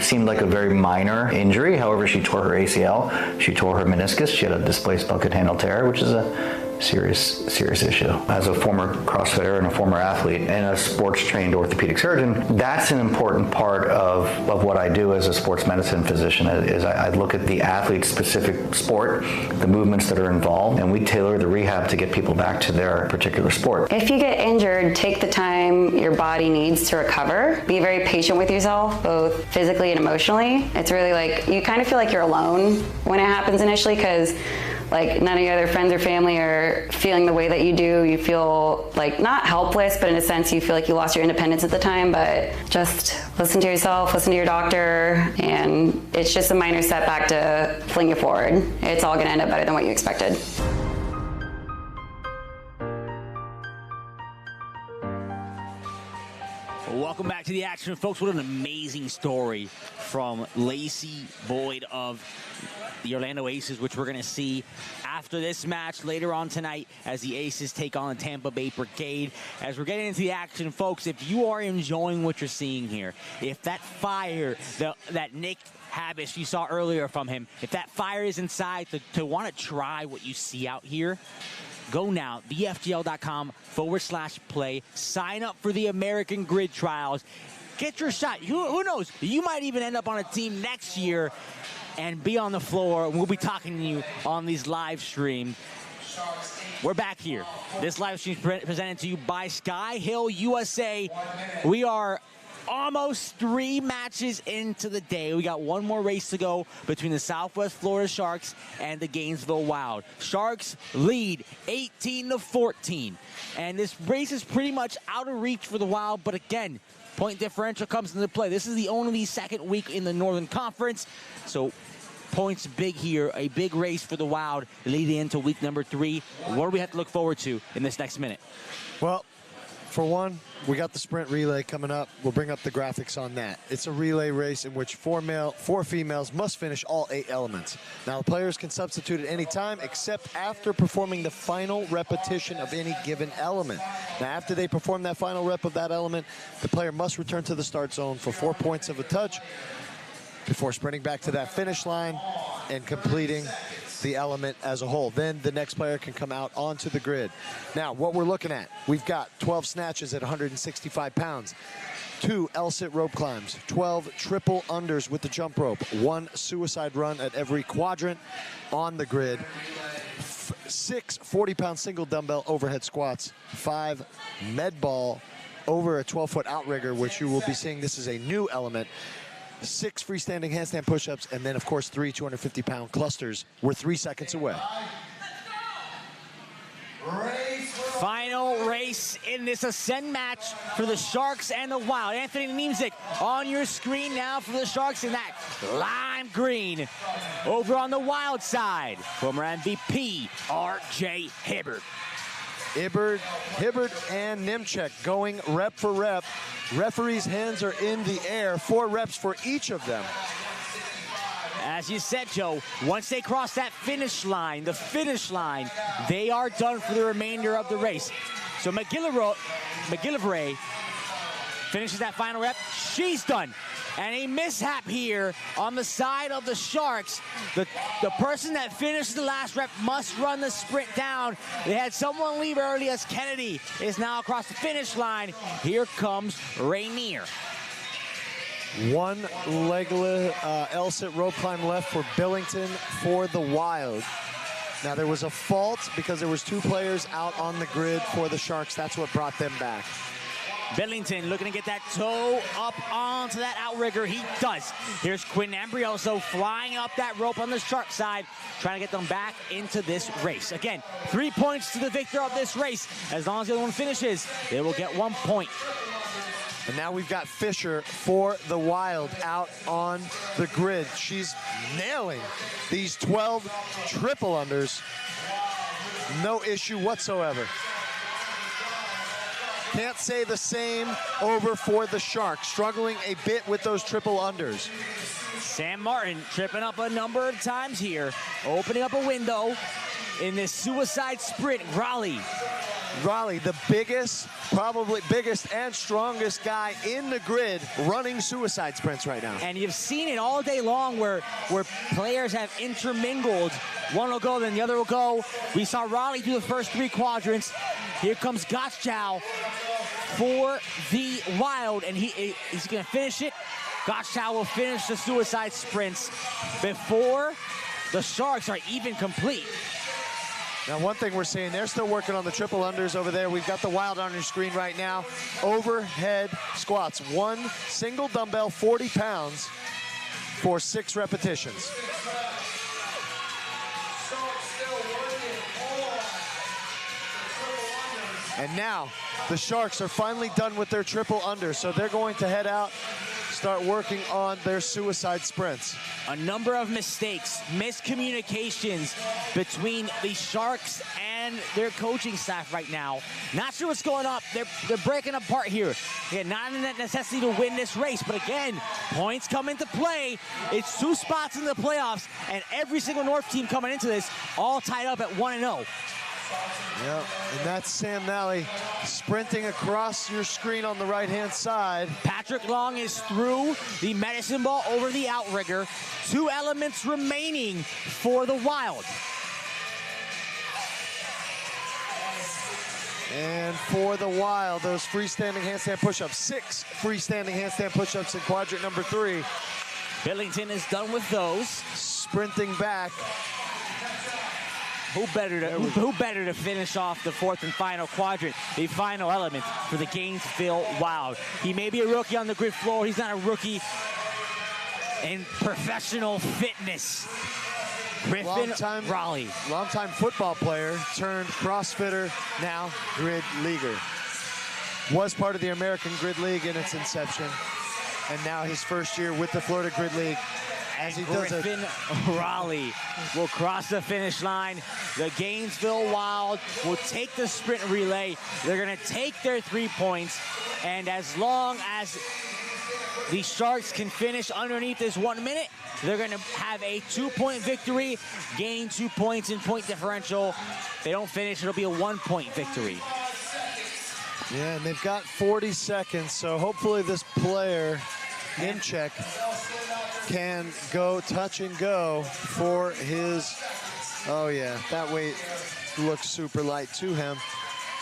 seemed like a very minor injury. However, she tore her ACL. She tore her meniscus. She had a displaced bucket handle tear, which is a serious issue. As a former CrossFitter and a former athlete and a sports-trained orthopedic surgeon, that's an important part of what I do as a sports medicine physician. Is I look at the athlete's specific sport, the movements that are involved, and we tailor the rehab to get people back to their particular sport. If you get injured, take the time your body needs to recover. Be very patient with yourself, both physically and emotionally. It's really like, you kind of feel like you're alone when it happens initially, because like none of your other friends or family are feeling the way that you do. You feel like not helpless, but in a sense you feel like you lost your independence at the time. But just listen to yourself, listen to your doctor, and it's just a minor setback to fling you forward. It's all going to end up better than what you expected. Welcome back to the action, folks. What an amazing story from Lacy Boyd of the Orlando Aces, which we're going to see after this match later on tonight as the Aces take on the Tampa Bay Brigade. As we're getting into the action, folks, if you are enjoying what you're seeing here, if that fire that Nick Habish you saw earlier from him, if that fire is inside to want to try what you see out here, go now, thefgl.com/play. Sign up for the American Grid Trials. Get your shot. Who knows? You might even end up on a team next year and be on the floor. We'll be talking to you on these live streams. We're back here. This live stream is presented to you by Skyhill USA. We are almost 3 matches into the day. We got one more race to go between the Southwest Florida Sharks and the Gainesville Wild. Sharks lead 18-14. And this race is pretty much out of reach for the Wild, but again, point differential comes into play. This is the only second week in the Northern Conference, so points big here. A big race for the Wild leading into week number 3. What do we have to look forward to in this next minute? Well, for one, we got the sprint relay coming up. We'll bring up the graphics on that. It's a relay race in which 4 females must finish all 8 elements. Now, the players can substitute at any time except after performing the final repetition of any given element. Now, after they perform that final rep of that element, the player must return to the start zone for 4 points of a touch before sprinting back to that finish line and completing the element as a whole. Then the next player can come out onto the grid. Now, what we're looking at, we've got 12 snatches at 165 pounds, 2 L-sit rope climbs, 12 triple unders with the jump rope, 1 suicide run at every quadrant on the grid, 6 40-pound single dumbbell overhead squats, 5 med ball over a 12-foot outrigger, which you will be seeing. This is a new element. 6 freestanding handstand push-ups, and then, of course, 3 250-pound clusters. We're 3 seconds away. Final race in this Ascend match for the Sharks and the Wild. Anthony Niemczyk on your screen now for the Sharks in that lime green. Over on the Wild side, former MVP, R.J. Hibbert. Hibbert and Niemczyk going rep for rep. Referee's hands are in the air. 4 reps for each of them. As you said, Joe, once they cross that finish line, they are done for the remainder of the race. So McGillivray finishes that final rep. She's done. And a mishap here on the side of the Sharks. The person that finished the last rep must run the sprint down. They had someone leave early as Kennedy is now across the finish line. Here comes Rainier. 1 legless L-sit rope climb left for Billington for the Wild. Now, there was a fault because there was 2 players out on the grid for the Sharks. That's what brought them back. Billington looking to get that toe up onto that outrigger. He does. Here's Quinn Ambrioso flying up that rope on the Shark side, trying to get them back into this race. Again, 3 points to the victor of this race. As long as the other one finishes, they will get 1 point. And now we've got Fischer for the Wild out on the grid. She's nailing these 12 triple unders. No issue whatsoever. Can't say the same over for the Sharks. Struggling a bit with those triple unders. Sam Martin tripping up a number of times here, opening up a window in this suicide sprint. Raleigh, the biggest, probably biggest and strongest guy in the grid running suicide sprints right now. And you've seen it all day long where players have intermingled. One will go, then the other will go. We saw Raleigh do the first 3 quadrants. Here comes Gottschall for the Wild, and he's going to finish it. Gottschall will finish the suicide sprints before the Sharks are even complete. Now, one thing we're seeing, they're still working on the triple unders over there. We've got the Wild on your screen right now. Overhead squats, 1 single dumbbell, 40 pounds for 6 repetitions. And now the Sharks are finally done with their triple under, so they're going to head out, start working on their suicide sprints. A number of mistakes, miscommunications between the Sharks and their coaching staff right now. Not sure what's going on. They're breaking apart here. Again, not in that necessity to win this race, but again, points come into play. It's 2 spots in the playoffs, and every single North team coming into this all tied up at 1-0. Yeah, and that's Sam Nally sprinting across your screen on the right-hand side. Patrick Long is through the medicine ball over the outrigger. 2 elements remaining for the Wild. And for the Wild, those freestanding handstand push-ups. 6 freestanding handstand push-ups in quadrant number 3. Billington is done with those. Sprinting back. Who better to finish off the 4th and final quadrant, the final element for the Gainesville Wild. He may be a rookie on the grid floor. He's not a rookie in professional fitness. Griffin Raleigh. Longtime football player turned CrossFitter, now grid leaguer. Was part of the American Grid League in its inception, and now his first year with the Florida Grid League. As he does Griffin Raleigh will cross the finish line. The Gainesville Wild will take the sprint relay. They're going to take their 3 points, and as long as the Sharks can finish underneath this 1 minute, they're going to have a 2-point victory, gain 2 points in point differential. If they don't finish, it'll be a 1-point victory. Yeah, and they've got 40 seconds, so hopefully this player, Nimchek, can go touch and go for his, oh yeah, that weight looks super light to him.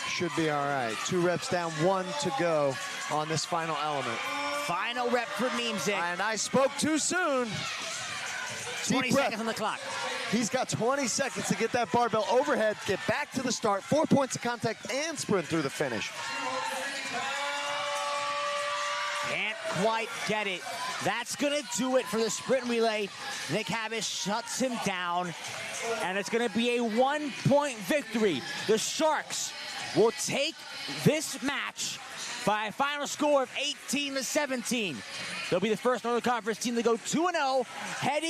Should be all right. 2 reps down, 1 to go on this final element. Final rep for Nimchek. And I spoke too soon. 20 seconds on the clock. He's got 20 seconds to get that barbell overhead, get back to the start, 4 points of contact, and sprint through the finish. Can't quite get it. That's going to do it for the sprint relay. Nick Habish shuts him down, and it's going to be a 1-point victory. The Sharks will take this match by a final score of 18-17. They'll be the first Northern Conference team to go 2-0, heading